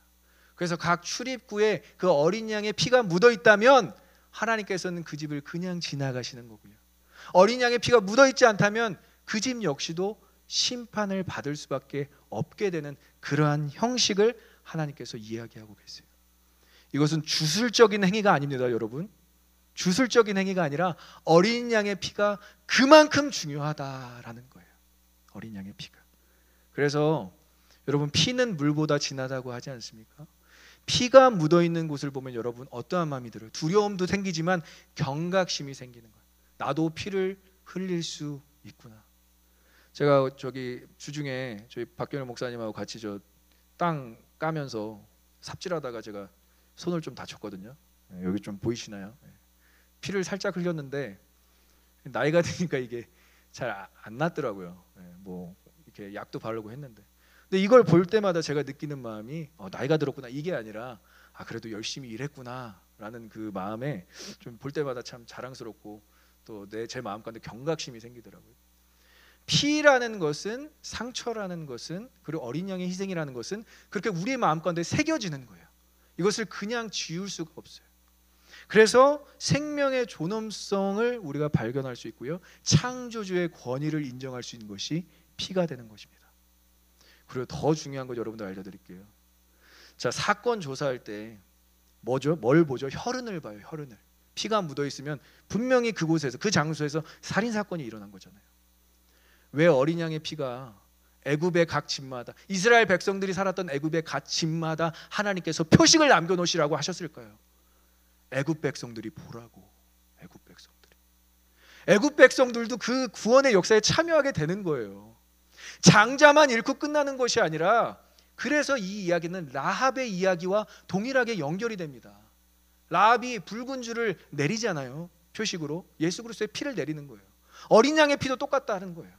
그래서 각 출입구에 그 어린 양의 피가 묻어 있다면 하나님께서는 그 집을 그냥 지나가시는 거고요. 어린 양의 피가 묻어 있지 않다면 그 집 역시도 심판을 받을 수밖에 없게 되는 그러한 형식을 하나님께서 이야기하고 계세요. 이것은 주술적인 행위가 아닙니다, 여러분. 주술적인 행위가 아니라 어린 양의 피가 그만큼 중요하다라는 거예요. 어린 양의 피가. 그래서 여러분 피는 물보다 진하다고 하지 않습니까? 피가 묻어있는 곳을 보면 여러분 어떠한 마음이 들어요? 두려움도 생기지만 경각심이 생기는 거예요. 나도 피를 흘릴 수 있구나. 제가 저기 주중에 저희 박경일 목사님하고 같이 저 땅 까면서 삽질하다가 제가 손을 좀 다쳤거든요. 여기 좀 보이시나요? 피를 살짝 흘렸는데 나이가 드니까 이게 잘 안 낫더라고요. 뭐 이렇게 약도 바르고 했는데, 근데 이걸 볼 때마다 제가 느끼는 마음이 나이가 들었구나 이게 아니라 그래도 열심히 일했구나라는 그 마음에 좀 볼 때마다 참 자랑스럽고 또 제 마음 가운데 경각심이 생기더라고요. 피라는 것은, 상처라는 것은, 그리고 어린 양의 희생이라는 것은 그렇게 우리의 마음 가운데 새겨지는 거예요. 이것을 그냥 지울 수가 없어요. 그래서 생명의 존엄성을 우리가 발견할 수 있고요, 창조주의 권위를 인정할 수 있는 것이 피가 되는 것입니다. 그리고 더 중요한 것 여러분들 알려드릴게요. 자, 사건 조사할 때 뭐죠? 뭘 보죠? 혈흔을 봐요. 혈흔을. 피가 묻어 있으면 분명히 그곳에서, 그 장소에서 살인 사건이 일어난 거잖아요. 왜 어린 양의 피가 애굽의 각 집마다, 이스라엘 백성들이 살았던 애굽의 각 집마다 하나님께서 표식을 남겨놓으시라고 하셨을까요? 애굽 백성들이 보라고. 애굽 백성들도 그 구원의 역사에 참여하게 되는 거예요. 장자만 잃고 끝나는 것이 아니라, 그래서 이 이야기는 라합의 이야기와 동일하게 연결이 됩니다. 라합이 붉은 줄을 내리잖아요. 표식으로 예수 그리스도의 피를 내리는 거예요. 어린 양의 피도 똑같다는 거예요.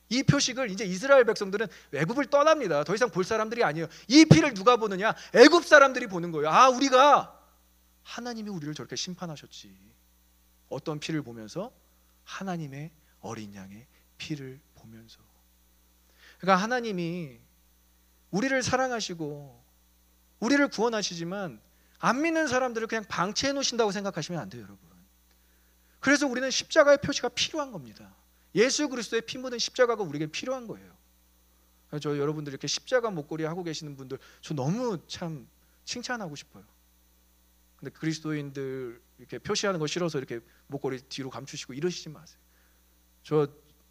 이 표식을 이제 이스라엘 백성들은 애굽을 떠납니다. 더 이상 볼 사람들이 아니에요. 이 피를 누가 보느냐? 애굽 사람들이 보는 거예요. 우리가 하나님이 우리를 저렇게 심판하셨지. 어떤 피를 보면서? 하나님의 어린 양의 피를 보면서. 그러니까 하나님이 우리를 사랑하시고 우리를 구원하시지만 안 믿는 사람들을 그냥 방치해 놓으신다고 생각하시면 안 돼요, 여러분. 그래서 우리는 십자가의 표시가 필요한 겁니다. 예수 그리스도의 피 묻은 십자가가 우리에게 필요한 거예요. 저 여러분들 이렇게 십자가 목걸이 하고 계시는 분들 저 너무 참 칭찬하고 싶어요. 근데 그리스도인들 이렇게 표시하는 거 싫어서 이렇게 목걸이 뒤로 감추시고 이러시지 마세요.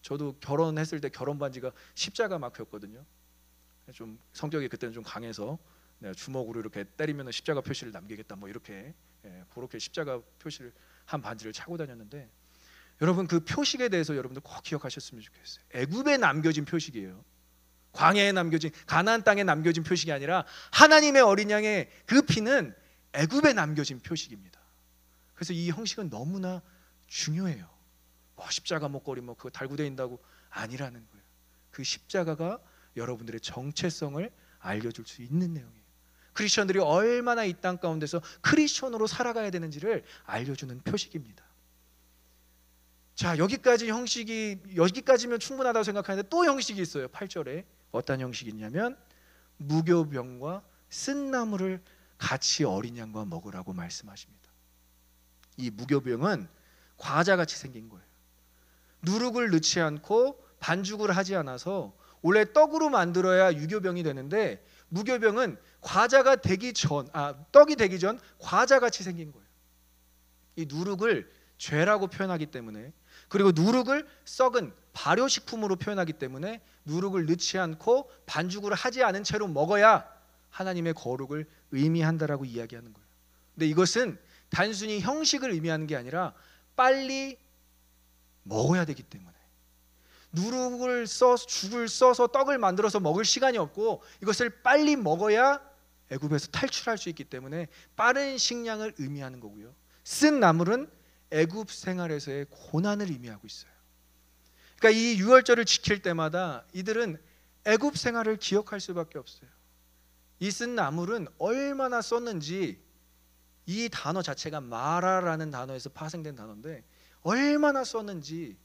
저도 결혼했을 때 결혼 반지가 십자가 마크였거든요. 좀 성격이 그때는 좀 강해서 내가 주먹으로 이렇게 때리면 십자가 표시를 남기겠다 뭐 이렇게 그렇게 십자가 표시를 한 반지를 차고 다녔는데, 여러분 그 표식에 대해서 여러분들 꼭 기억하셨으면 좋겠어요. 애굽에 남겨진 표식이에요. 광야에 남겨진, 가나안 땅에 남겨진 표식이 아니라 하나님의 어린 양의 그 피는 애굽에 남겨진 표식입니다. 그래서 이 형식은 너무나 중요해요. 십자가 목걸이 그거 달고 다닌다고 아니라는 거예요. 그 십자가가 여러분들의 정체성을 알려줄 수 있는 내용이에요. 크리스천들이 얼마나 이 땅 가운데서 크리스천으로 살아가야 되는지를 알려주는 표식입니다. 자, 여기까지 형식이, 여기까지면 충분하다고 생각하는데 또 형식이 있어요. 8절에 어떤 형식이 있냐면 무교병과 쓴나무를 같이 어린 양과 먹으라고 말씀하십니다. 이 무교병은 과자같이 생긴 거예요. 누룩을 넣지 않고 반죽을 하지 않아서 원래 떡으로 만들어야 유교병이 되는데 무교병은 과자가 되기 전, 떡이 되기 전 과자같이 생긴 거예요. 이 누룩을 죄라고 표현하기 때문에, 그리고 누룩을 썩은 발효식품으로 표현하기 때문에 누룩을 넣지 않고 반죽을 하지 않은 채로 먹어야 하나님의 거룩을 의미한다라고 이야기하는 거예요. 근데 이것은 단순히 형식을 의미하는 게 아니라 빨리 먹어야 되기 때문에, 누룩을 써서 죽을 써서 떡을 만들어서 먹을 시간이 없고 이것을 빨리 먹어야 애굽에서 탈출할 수 있기 때문에 빠른 식량을 의미하는 거고요. 쓴 나물은 애굽 생활에서의 고난을 의미하고 있어요. 그러니까 이 유월절을 지킬 때마다 이들은 애굽 생활을 기억할 수밖에 없어요. 이 쓴 나물은 얼마나 썼는지, 이 단어 자체가 마라라는 단어에서 파생된 단어인데 얼마나 썼는지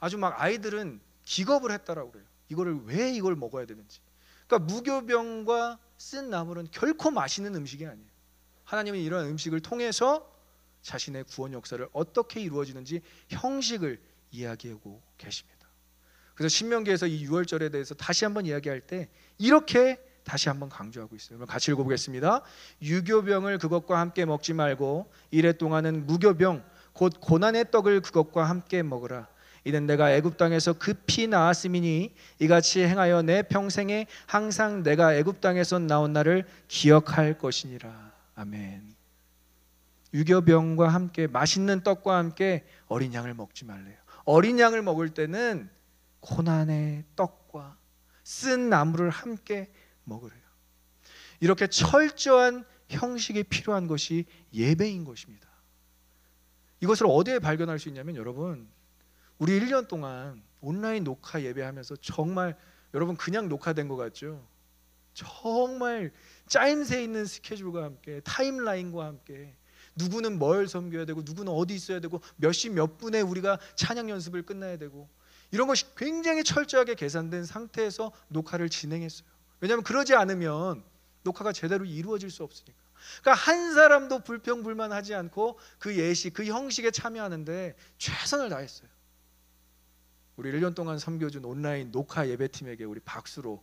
아주 막 아이들은 기겁을 했다라고 그래요. 왜 이걸 먹어야 되는지. 그러니까 무교병과 쓴 나물은 결코 맛있는 음식이 아니에요. 하나님은 이런 음식을 통해서 자신의 구원 역사를 어떻게 이루어지는지 형식을 이야기하고 계십니다. 그래서 신명기에서 이 유월절에 대해서 다시 한번 이야기할 때 이렇게 다시 한번 강조하고 있어요. 그럼 같이 읽어보겠습니다. 유교병을 그것과 함께 먹지 말고 이래 동안은 무교병 곧 고난의 떡을 그것과 함께 먹으라. 이는 내가 애굽 땅에서 급히 나았음이니 이같이 행하여 내 평생에 항상 내가 애굽 땅에서 나온 날을 기억할 것이니라. 아멘. 유교병과 함께 맛있는 떡과 함께 어린 양을 먹지 말래요. 어린 양을 먹을 때는 고난의 떡과 쓴 나물을 함께 먹으래요. 이렇게 철저한 형식이 필요한 것이 예배인 것입니다. 이것을 어디에 발견할 수 있냐면, 여러분, 우리 1년 동안 온라인 녹화 예배하면서 정말 여러분 그냥 녹화된 것 같죠? 정말 짜임새 있는 스케줄과 함께, 타임라인과 함께, 누구는 뭘 섬겨야 되고 누구는 어디 있어야 되고 몇 시 몇 분에 우리가 찬양 연습을 끝나야 되고, 이런 것이 굉장히 철저하게 계산된 상태에서 녹화를 진행했어요. 왜냐하면 그러지 않으면 녹화가 제대로 이루어질 수 없으니까. 그러니까 한 사람도 불평불만하지 않고 그 예시, 그 형식에 참여하는데 최선을 다했어요. 우리 1년 동안 섬겨준 온라인 녹화 예배팀에게 우리 박수로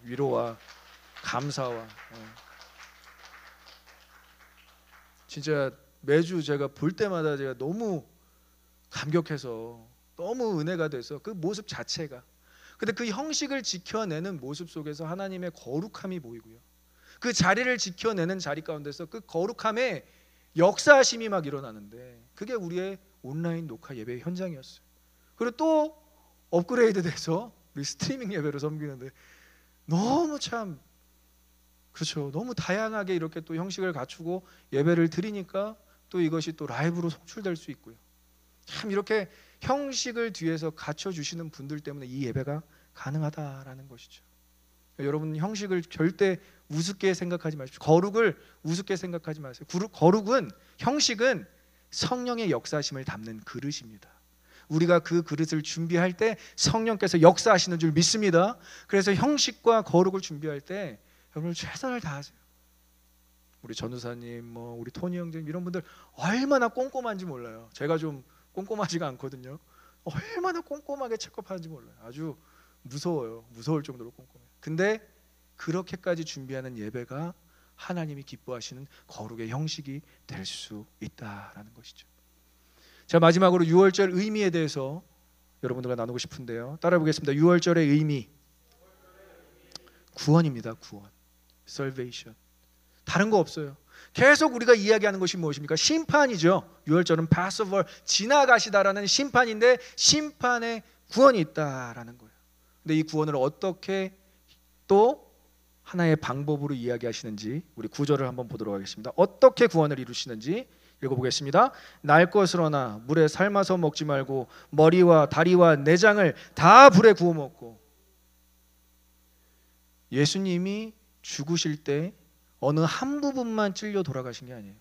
위로와 감사와 진짜 매주 제가 볼 때마다 제가 너무 감격해서 너무 은혜가 돼서 그 모습 자체가, 근데 그 형식을 지켜내는 모습 속에서 하나님의 거룩함이 보이고요. 그 자리를 지켜내는 자리 가운데서 그 거룩함의 역사하심이 막 일어나는데, 그게 우리의 온라인 녹화 예배의 현장이었어요. 그리고 또 업그레이드 돼서 우리 스트리밍 예배로 섬기는데 너무 참 그렇죠. 너무 다양하게 이렇게 또 형식을 갖추고 예배를 드리니까 또 이것이 또 라이브로 송출될 수 있고요. 참 이렇게 형식을 뒤에서 갖춰주시는 분들 때문에 이 예배가 가능하다라는 것이죠. 여러분, 형식을 절대 우습게 생각하지 마십시오. 거룩을 우습게 생각하지 마세요. 거룩은, 형식은 성령의 역사하심을 담는 그릇입니다. 우리가 그 그릇을 준비할 때 성령께서 역사하시는 줄 믿습니다. 그래서 형식과 거룩을 준비할 때 여러분 최선을 다하세요. 우리 전우사님, 우리 토니 형제님 이런 분들 얼마나 꼼꼼한지 몰라요. 제가 좀 꼼꼼하지가 않거든요. 얼마나 꼼꼼하게 체크하는지 몰라요. 아주 무서워요. 무서울 정도로 꼼꼼해요. 근데 그렇게까지 준비하는 예배가 하나님이 기뻐하시는 거룩의 형식이 될 수 있다라는 것이죠. 자, 마지막으로 유월절 의미에 대해서 여러분들과 나누고 싶은데요. 따라해 보겠습니다. 유월절의 의미, 구원입니다. 구원, salvation. 다른 거 없어요. 계속 우리가 이야기하는 것이 무엇입니까? 심판이죠. 유월절은 Passover, 지나가시다라는 심판인데 심판의 구원이 있다라는 거예요. 근데 이 구원을 어떻게 또 하나의 방법으로 이야기하시는지 우리 구절을 한번 보도록 하겠습니다. 어떻게 구원을 이루시는지 읽어보겠습니다. 날 것으로나 물에 삶아서 먹지 말고 머리와 다리와 내장을 다 불에 구워 먹고. 예수님이 죽으실 때 어느 한 부분만 찔려 돌아가신 게 아니에요.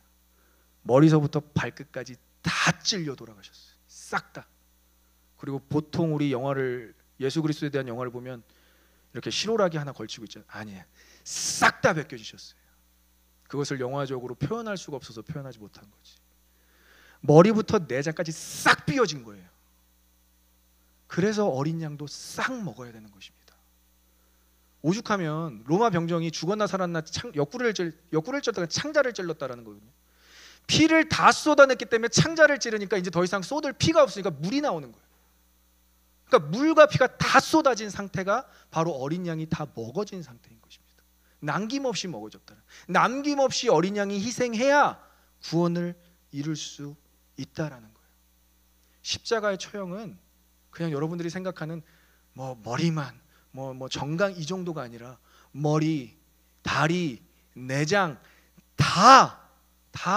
머리서부터 발끝까지 다 찔려 돌아가셨어요. 싹 다. 그리고 보통 우리 영화를, 예수 그리스도에 대한 영화를 보면 이렇게 실오라기 하나 걸치고 있잖아요. 아니에요. 싹 다 벗겨지셨어요. 그것을 영화적으로 표현할 수가 없어서 표현하지 못한 거지. 머리부터 내장까지 싹 삐어진 거예요. 그래서 어린 양도 싹 먹어야 되는 것입니다. 오죽하면 로마 병정이 죽었나 살았나 옆구리를 찔다가 창자를 찔렀다라는 거거든요. 피를 다 쏟아냈기 때문에 창자를 찌르니까 이제 더 이상 쏟을 피가 없으니까 물이 나오는 거예요. 그러니까 물과 피가 다 쏟아진 상태가 바로 어린 양이 다 먹어진 상태인 것입니다. 남김없이 먹어졌다는, 남김없이 어린 양이 희생해야 구원을 이룰 수 있다라는 거예요. 십자가의 처형은 그냥 여러분들이 생각하는 뭐 머리만 뭐 정강 이 정도가 아니라 머리, 다리, 내장 다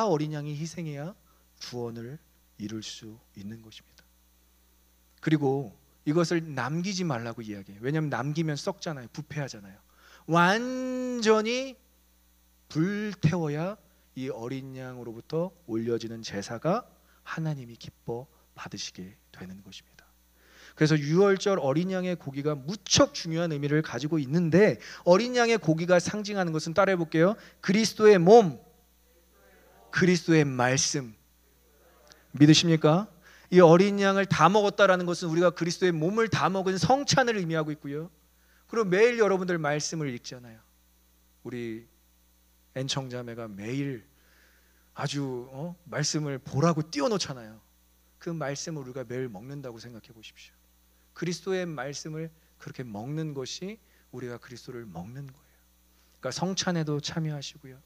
어린 양이 희생해야 구원을 이룰 수 있는 것입니다. 그리고 이것을 남기지 말라고 이야기해요. 왜냐하면 남기면 썩잖아요. 부패하잖아요. 완전히 불태워야 이 어린 양으로부터 올려지는 제사가 하나님이 기뻐 받으시게 되는 것입니다. 그래서 유월절 어린 양의 고기가 무척 중요한 의미를 가지고 있는데, 어린 양의 고기가 상징하는 것은 따라해 볼게요. 그리스도의 몸, 그리스도의 말씀. 믿으십니까? 이 어린 양을 다 먹었다라는 것은 우리가 그리스도의 몸을 다 먹은 성찬을 의미하고 있고요. 그리고 매일 여러분들 말씀을 읽잖아요. 우리 엔청자매가 매일 아주 말씀을 보라고 띄워놓잖아요. 그 말씀을 우리가 매일 먹는다고 생각해 보십시오. 그리스도의 말씀을 그렇게 먹는 것이 우리가 그리스도를 먹는 거예요. 그러니까 성찬에도 참여하시고요,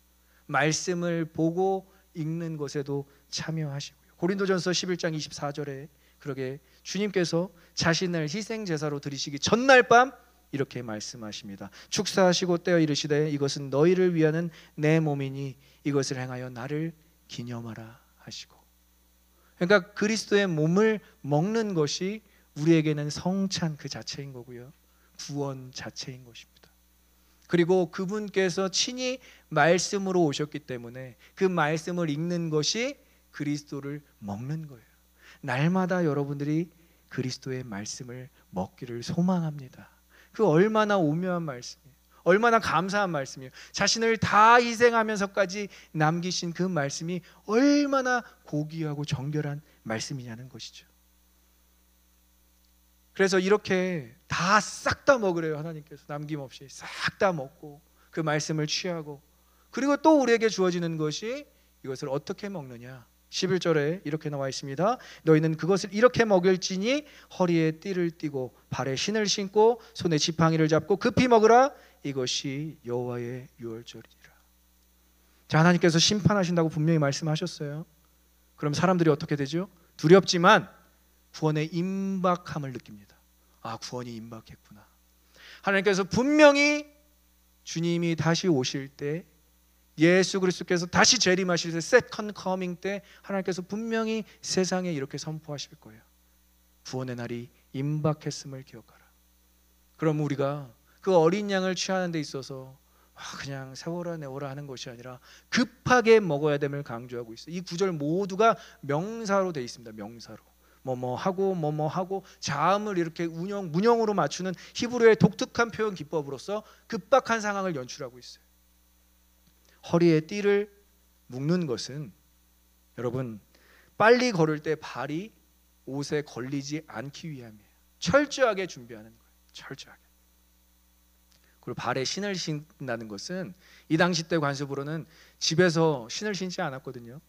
말씀을 보고 읽는 것에도 참여하시고요. 고린도전서 11장 24절에 그러게 주님께서 자신을 희생제사로 드리시기 전날 밤 이렇게 말씀하십니다. 축사하시고 떼어 이르시되 이것은 너희를 위하는 내 몸이니 이것을 행하여 나를 기념하라 하시고. 그러니까 그리스도의 몸을 먹는 것이 우리에게는 성찬 그 자체인 거고요, 구원 자체인 것입니다. 그리고 그분께서 친히 말씀으로 오셨기 때문에 그 말씀을 읽는 것이 그리스도를 먹는 거예요. 날마다 여러분들이 그리스도의 말씀을 먹기를 소망합니다. 그 얼마나 오묘한 말씀이에요. 얼마나 감사한 말씀이에요. 자신을 다 희생하면서까지 남기신 그 말씀이 얼마나 고귀하고 정결한 말씀이냐는 것이죠. 그래서 이렇게 다 싹 다 먹으래요. 하나님께서 남김없이 싹 다 먹고 그 말씀을 취하고, 그리고 또 우리에게 주어지는 것이 이것을 어떻게 먹느냐. 11절에 이렇게 나와 있습니다. 너희는 그것을 이렇게 먹을지니 허리에 띠를 띠고 발에 신을 신고 손에 지팡이를 잡고 급히 먹으라. 이것이 여호와의 유월절이라. 자, 하나님께서 심판하신다고 분명히 말씀하셨어요. 그럼 사람들이 어떻게 되죠? 두렵지만 구원의 임박함을 느낍니다. 아, 구원이 임박했구나. 하나님께서 분명히 주님이 다시 오실 때, 예수 그리스도께서 다시 재림하실 때, 세컨드 커밍 때 하나님께서 분명히 세상에 이렇게 선포하실 거예요. 구원의 날이 임박했음을 기억하라. 그럼 우리가 그 어린 양을 취하는 데 있어서 그냥 세워라 내워라 하는 것이 아니라 급하게 먹어야 됨을 강조하고 있어요. 이 구절 모두가 명사로 되어 있습니다. 명사로. 뭐하고 자음을 이렇게 문형으로 맞추는 히브리어의 독특한 표현 기법으로서 급박한 상황을 연출하고 있어요. 허리에 띠를 묶는 것은 여러분 빨리 걸을 때 발이 옷에 걸리지 않기 위함이에요. 철저하게 준비하는 거예요. 철저하게. 그리고 발에 신을 신다는 것은 이 당시 때 관습으로는 집에서 신을 신지 않았거든요.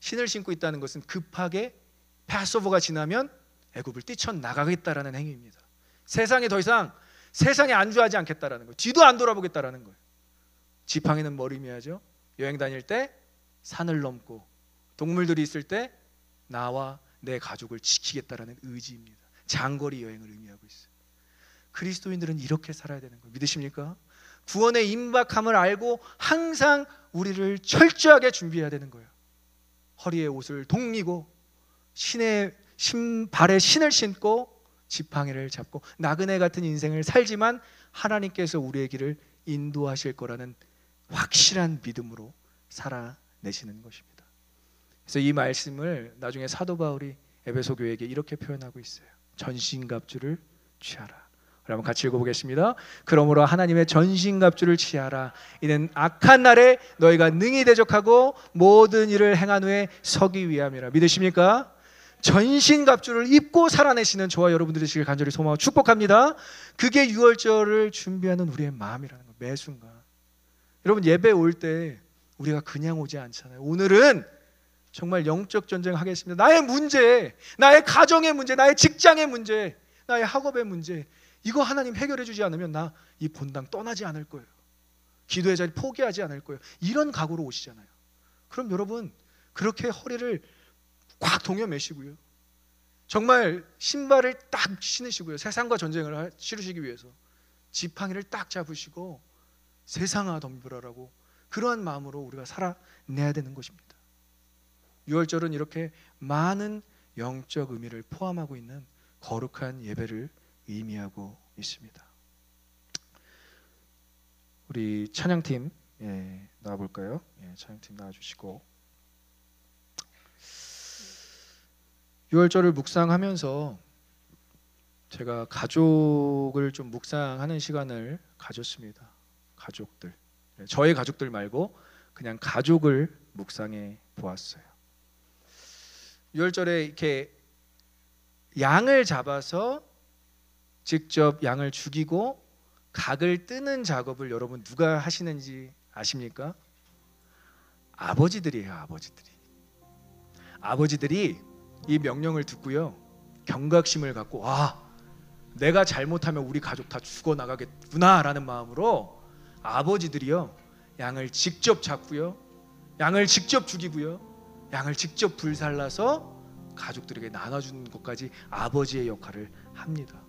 신을 신고 있다는 것은 급하게 패스오버가 지나면 애굽을 뛰쳐나가겠다라는 행위입니다. 세상에 더 이상 세상에 안주하지 않겠다라는 거예요. 뒤도 안 돌아보겠다라는 거예요. 지팡이는 머리미야죠. 여행 다닐 때 산을 넘고 동물들이 있을 때 나와 내 가족을 지키겠다라는 의지입니다. 장거리 여행을 의미하고 있어요. 그리스도인들은 이렇게 살아야 되는 거예요. 믿으십니까? 구원의 임박함을 알고 항상 우리를 철저하게 준비해야 되는 거예요. 허리에 옷을 동리고 발에 신을 신고 지팡이를 잡고 나그네 같은 인생을 살지만 하나님께서 우리의 길을 인도하실 거라는 확실한 믿음으로 살아내시는 것입니다. 그래서 이 말씀을 나중에 사도 바울이 에베소 교회에게 이렇게 표현하고 있어요. 전신갑주를 취하라. 한번 같이 읽어보겠습니다. 그러므로 하나님의 전신갑주를 취하라. 이는 악한 날에 너희가 능히 대적하고 모든 일을 행한 후에 서기 위함이라. 믿으십니까? 전신갑주를 입고 살아내시는 저와 여러분들이 되시길 간절히 소망하고 축복합니다. 그게 유월절을 준비하는 우리의 마음이라는 거. 매 순간 여러분, 예배 올 때 우리가 그냥 오지 않잖아요. 오늘은 정말 영적 전쟁 하겠습니다. 나의 문제, 나의 가정의 문제, 나의 직장의 문제, 나의 학업의 문제, 이거 하나님 해결해 주지 않으면 나 이 본당 떠나지 않을 거예요. 기도의 자리 포기하지 않을 거예요. 이런 각오로 오시잖아요. 그럼 여러분, 그렇게 허리를 꽉 동여 매시고요, 정말 신발을 딱 신으시고요, 세상과 전쟁을 치르시기 위해서 지팡이를 딱 잡으시고 세상아 덤벼라라고, 그러한 마음으로 우리가 살아내야 되는 것입니다. 유월절은 이렇게 많은 영적 의미를 포함하고 있는 거룩한 예배를 의미하고 있습니다. 우리 찬양팀 나와볼까요? 찬양팀 나와주시고, 유월절을 묵상하면서 제가 가족을 좀 묵상하는 시간을 가졌습니다. 가족들, 저의 가족들 말고 그냥 가족을 묵상해 보았어요. 유월절에 이렇게 양을 잡아서 직접 양을 죽이고 각을 뜨는 작업을 여러분 누가 하시는지 아십니까? 아버지들이에요. 아버지들이 이 명령을 듣고요, 경각심을 갖고, 와, 내가 잘못하면 우리 가족 다 죽어나가겠구나 라는 마음으로 아버지들이요, 양을 직접 잡고요, 양을 직접 죽이고요, 양을 직접 불살라서 가족들에게 나눠주는 것까지 아버지의 역할을 합니다.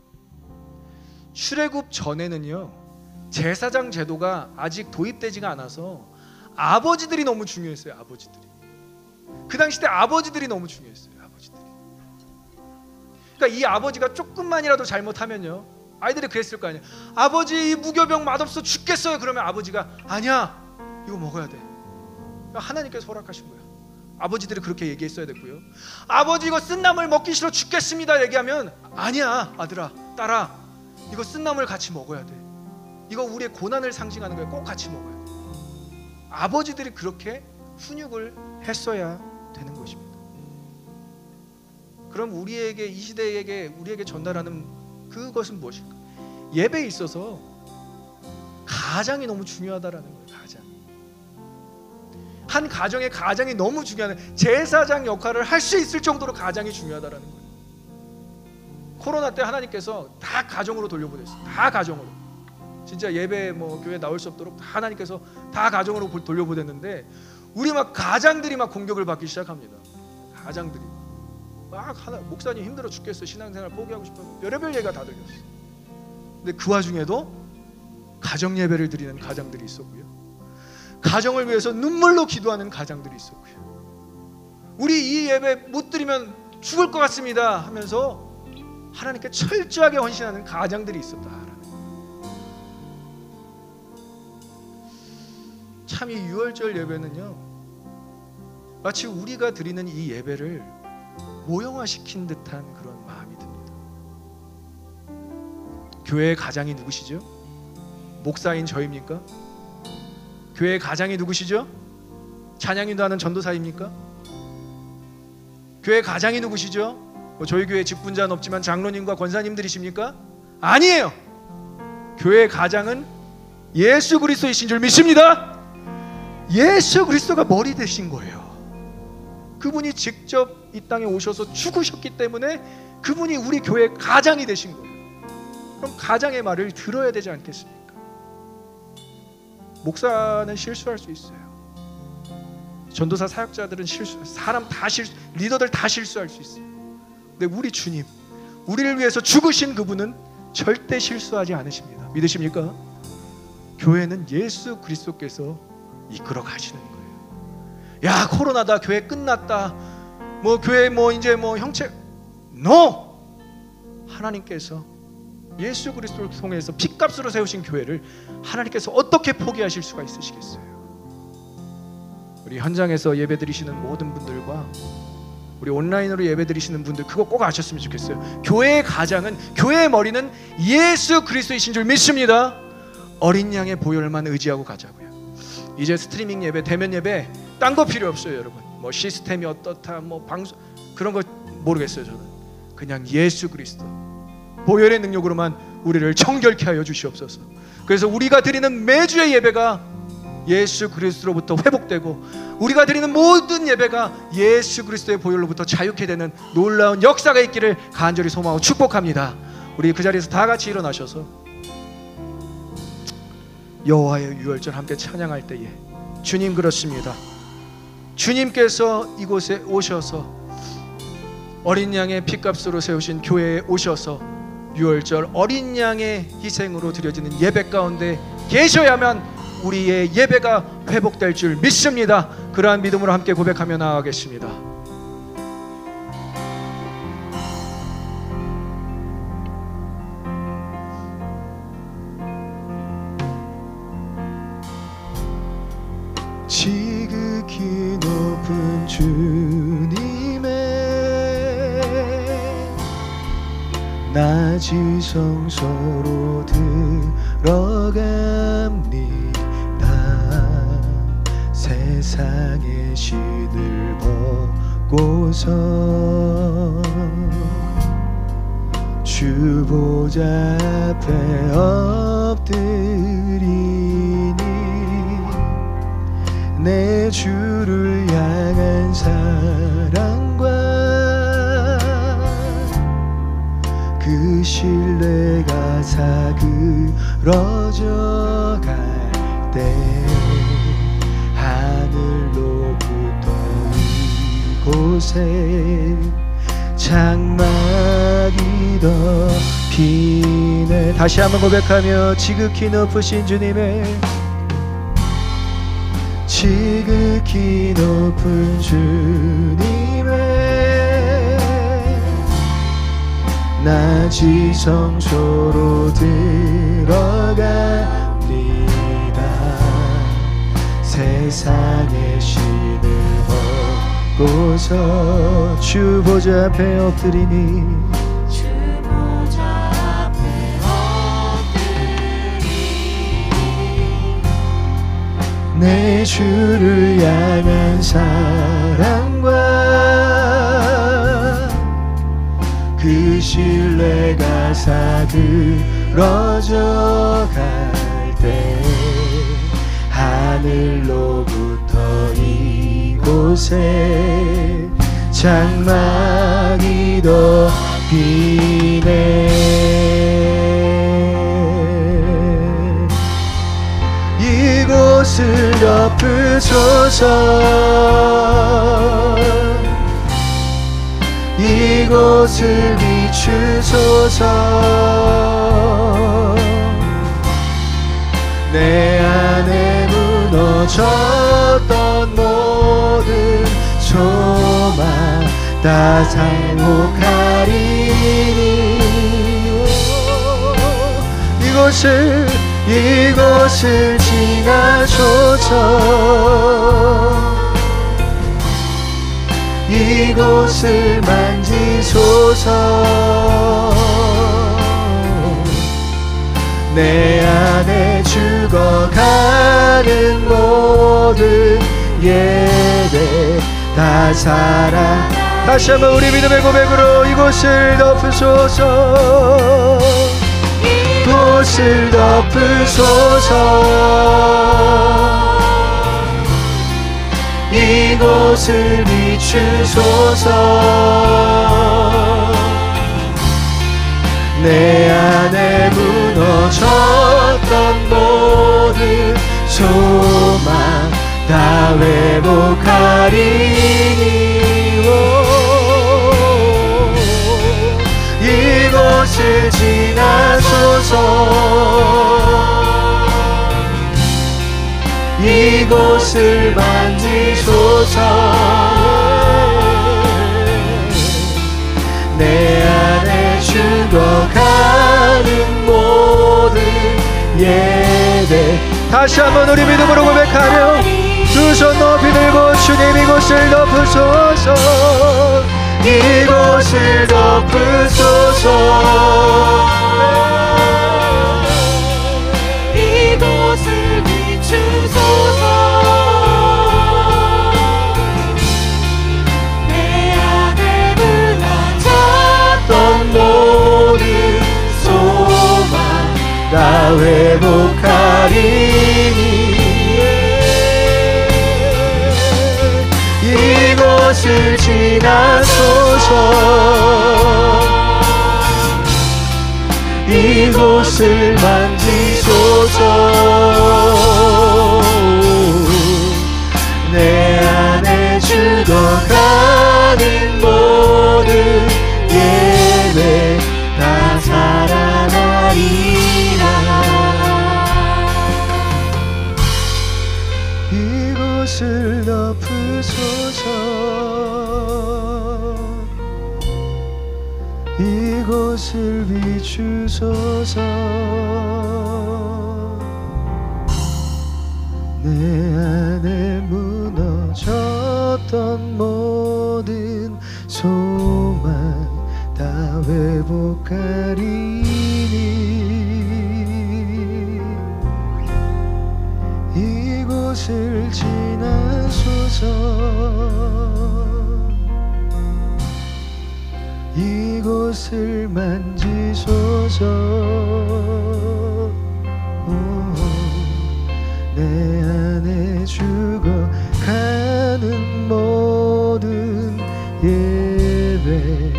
출애굽 전에는요, 제사장 제도가 아직 도입되지가 않아서 아버지들이 너무 중요했어요. 아버지들이. 그 당시 때 아버지들이 너무 중요했어요. 아버지들이. 그러니까 이 아버지가 조금만이라도 잘못하면요, 아이들이 그랬을 거 아니에요. 아버지, 이 무교병 맛없어 죽겠어요. 그러면 아버지가, 아니야, 이거 먹어야 돼. 하나님께서 허락하신 거예요. 아버지들이 그렇게 얘기했어야 됐고요. 아버지, 이거 쓴나물 먹기 싫어 죽겠습니다 얘기하면, 아니야 아들아, 딸아, 이거 쓴나물 같이 먹어야 돼. 이거 우리의 고난을 상징하는 거예요. 꼭 같이 먹어야 돼. 아버지들이 그렇게 훈육을 했어야 되는 것입니다. 그럼 우리에게, 이 시대에게, 우리에게 전달하는 그것은 무엇일까? 예배에 있어서 가장이 너무 중요하다라는 거예요. 가장. 한 가정의 가장이 너무 중요한, 제사장 역할을 할 수 있을 정도로 가장이 중요하다라는 거예요. 코로나 때 하나님께서 다 가정으로 돌려보냈어요. 다 가정으로. 진짜 예배 교회 나올 수 없도록 하나님께서 다 가정으로 돌려보냈는데, 우리 막 가장들이 막 공격을 받기 시작합니다. 가장들이 막 목사님 힘들어 죽겠어, 신앙생활 포기하고 싶어, 별의별 얘기가 다 들렸어요. 근데 그 와중에도 가정 예배를 드리는 가장들이 있었고요, 가정을 위해서 눈물로 기도하는 가장들이 있었고요, 우리 이 예배 못 드리면 죽을 것 같습니다 하면서 하나님께 철저하게 헌신하는 가장들이 있었다라는 거예요. 참 이 유월절 예배는요, 마치 우리가 드리는 이 예배를 모형화시킨 듯한 그런 마음이 듭니다. 교회의 가장이 누구시죠? 목사인 저입니까? 교회의 가장이 누구시죠? 찬양 인도하는 전도사입니까? 교회의 가장이 누구시죠? 저희 교회 직분자는 없지만 장로님과 권사님들이십니까? 아니에요. 교회의 가장은 예수 그리스도이신 줄 믿습니다. 예수 그리스도가 머리 되신 거예요. 그분이 직접 이 땅에 오셔서 죽으셨기 때문에 그분이 우리 교회의 가장이 되신 거예요. 그럼 가장의 말을 들어야 되지 않겠습니까? 목사는 실수할 수 있어요. 전도사 사역자들은 사람 다 리더들 다 실수할 수 있어요. 근데 우리 주님, 우리를 위해서 죽으신 그분은 절대 실수하지 않으십니다. 믿으십니까? 교회는 예수 그리스도께서 이끌어 가시는 거예요. 야, 코로나다, 교회 끝났다, 교회 이제 형체, NO! 하나님께서 예수 그리스도를 통해서 핏값으로 세우신 교회를 하나님께서 어떻게 포기하실 수가 있으시겠어요? 우리 현장에서 예배드리시는 모든 분들과 우리 온라인으로 예배 드리시는 분들 그거 꼭 아셨으면 좋겠어요. 교회의 가장은, 교회의 머리는 예수 그리스도이신 줄 믿습니다. 어린 양의 보혈만 의지하고 가자고요. 이제 스트리밍 예배, 대면 예배 딴 거 필요 없어요 여러분. 뭐 시스템이 어떻다, 뭐 방송 그런 거 모르겠어요. 저는 그냥 예수 그리스도 보혈의 능력으로만 우리를 정결케 하여 주시옵소서. 그래서 우리가 드리는 매주의 예배가 예수 그리스도로부터 회복되고, 우리가 드리는 모든 예배가 예수 그리스도의 보혈로부터 자유케 되는 놀라운 역사가 있기를 간절히 소망하고 축복합니다. 우리 그 자리에서 다 같이 일어나셔서 여호와의 유월절 함께 찬양할 때에, 주님 그렇습니다. 주님께서 이곳에 오셔서 어린 양의 피값으로 세우신 교회에 오셔서 유월절 어린 양의 희생으로 드려지는 예배 가운데 계셔야만 우리의 예배가 회복될 줄 믿습니다. 그러한 믿음으로 함께 고백하며 나아가겠습니다. 지극히 높은 주님의 낮이 성소로 들어갑니다. 세상의 신을 벗고서 주 보좌 앞에 엎드리니 내 주를 향한 사랑과 그 신뢰가 사그러져 갈 때 하늘로부터 이곳에 장막이 덮이네. 다시 한번 고백하며 지극히 높으신 주님의, 지극히 높은 주님의 낮이 성소로 들어갑니다. 세상의 신을 벗고서 주 보좌 앞에 엎드리니 내 주를 향한 사랑과 그 신뢰가 사그러져 갈 때 하늘로부터 이곳에 장막이 덮이네. 이곳을 덮으소서, 이곳을 비추소서. 내 안에 무너졌던 모든 소망 다 상복하리니 이곳을 지나소서. 이곳을 만지소서. 내 안에 죽어가는 모든 예배 다 사랑. 다시 한번 우리 믿음의 고백으로 이곳을 덮으소서. 이곳을 덮으소서. 이곳을 비추소서. 내 안에 무너졌던 모든 소망 다 회복하리니 이곳을 지나소서. 이곳을 만지소서. 내 안에 죽어가는 모든 예배. 다시 한번 우리 믿음으로 고백하며 두 손 높이 들고 주님 이곳을 덮으소서. 이곳을 덮으소서. 이곳을 비추소서. 내 안에 무너졌던 모든 소망 다 회복하리니 이곳을 지나소서. 이곳을 만지소서. 내 안에 죽어가는 모든 예배 다 살아나리라. 이곳을 덮으소서. 이곳을 비추소서. 내 안에 무너졌던 모든 소망 다 회복하리니 이곳을 지나소서. 이곳을 만지소서. 내 안에 죽어가는 모든 예배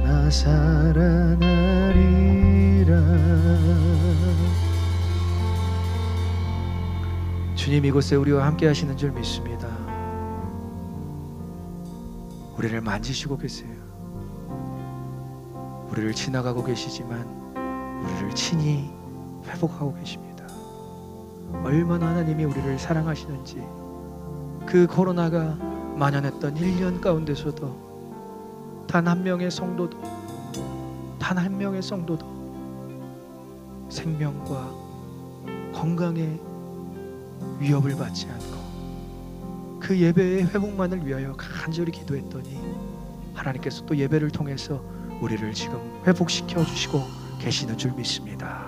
나 살아나리라. 주님 이곳에 우리와 함께 하시는 줄 믿습니다. 우리를 만지시고 계세요. 우리를 지나가고 계시지만 우리를 친히 회복하고 계십니다. 얼마나 하나님이 우리를 사랑하시는지 그 코로나가 만연했던 1년 가운데서도 단 한 명의 성도도 생명과 건강에 위협을 받지 않고 그 예배의 회복만을 위하여 간절히 기도했더니 하나님께서 또 예배를 통해서 우리를 지금 회복시켜 주시고 계시는 줄 믿습니다.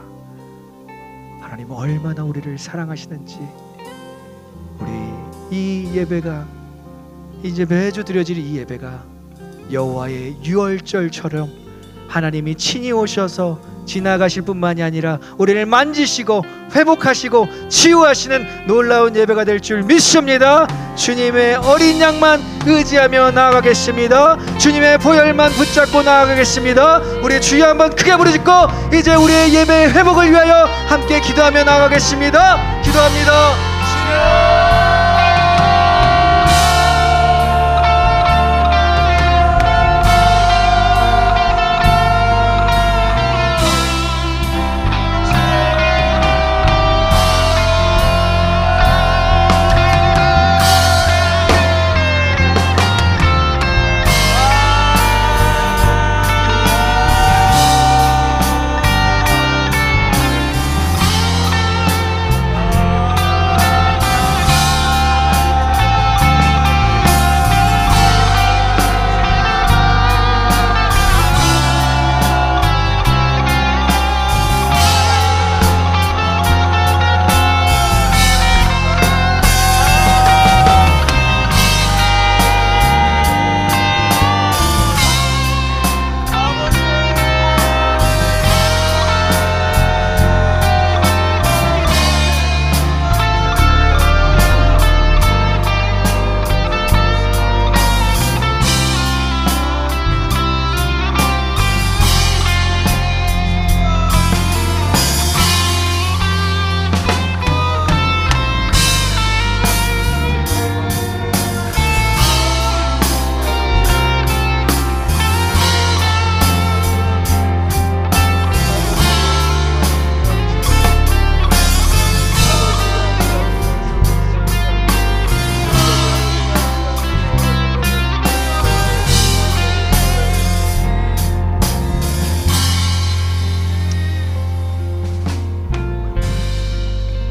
하나님은 얼마나 우리를 사랑하시는지 우리 이 예배가 이제 매주 드려질 이 예배가 여호와의 유월절처럼 하나님이 친히 오셔서 지나가실 뿐만이 아니라 우리를 만지시고 회복하시고 치유하시는 놀라운 예배가 될 줄 믿습니다. 주님의 어린 양만 의지하며 나아가겠습니다. 주님의 보혈만 붙잡고 나아가겠습니다. 우리 주여 한번 크게 부르짖고 이제 우리의 예배의 회복을 위하여 함께 기도하며 나아가겠습니다. 기도합니다. 주여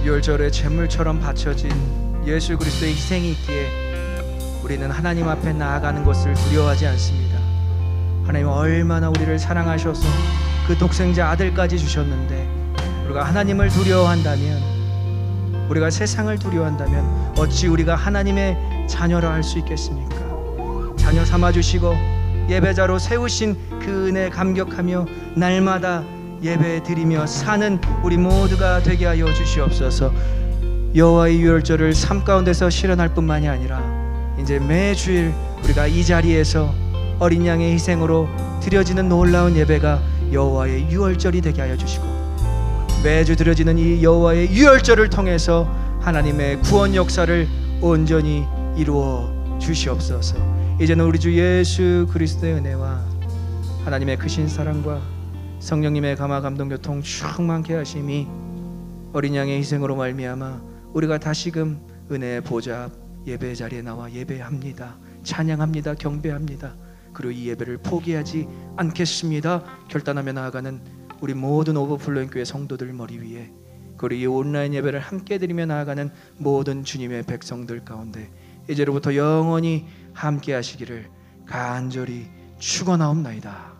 유월절에 제물처럼 바쳐진 예수 그리스도의 희생이 있기에 우리는 하나님 앞에 나아가는 것을 두려워하지 않습니다. 하나님 얼마나 우리를 사랑하셔서 그 독생자 아들까지 주셨는데, 우리가 하나님을 두려워한다면, 우리가 세상을 두려워한다면 어찌 우리가 하나님의 자녀라 할 수 있겠습니까? 자녀 삼아주시고 예배자로 세우신 그 은혜 감격하며 날마다 예배 드리며 사는 우리 모두가 되게 하여 주시옵소서. 여호와의 유월절을 삶 가운데서 실현할 뿐만이 아니라 이제 매주일 우리가 이 자리에서 어린 양의 희생으로 드려지는 놀라운 예배가 여호와의 유월절이 되게 하여 주시고, 매주 드려지는 이 여호와의 유월절을 통해서 하나님의 구원 역사를 온전히 이루어 주시옵소서. 이제는 우리 주 예수 그리스도의 은혜와 하나님의 크신 사랑과 성령님의 감화 감동 교통 충만케 하심이 어린 양의 희생으로 말미암아 우리가 다시금 은혜의 보좌 예배 자리에 나와 예배합니다. 찬양합니다. 경배합니다. 그리고 이 예배를 포기하지 않겠습니다. 결단하며 나아가는 우리 모든 오버플로잉 교회 성도들 머리 위에, 그리고 이 온라인 예배를 함께 드리며 나아가는 모든 주님의 백성들 가운데 이제로부터 영원히 함께 하시기를 간절히 축원하옵나이다.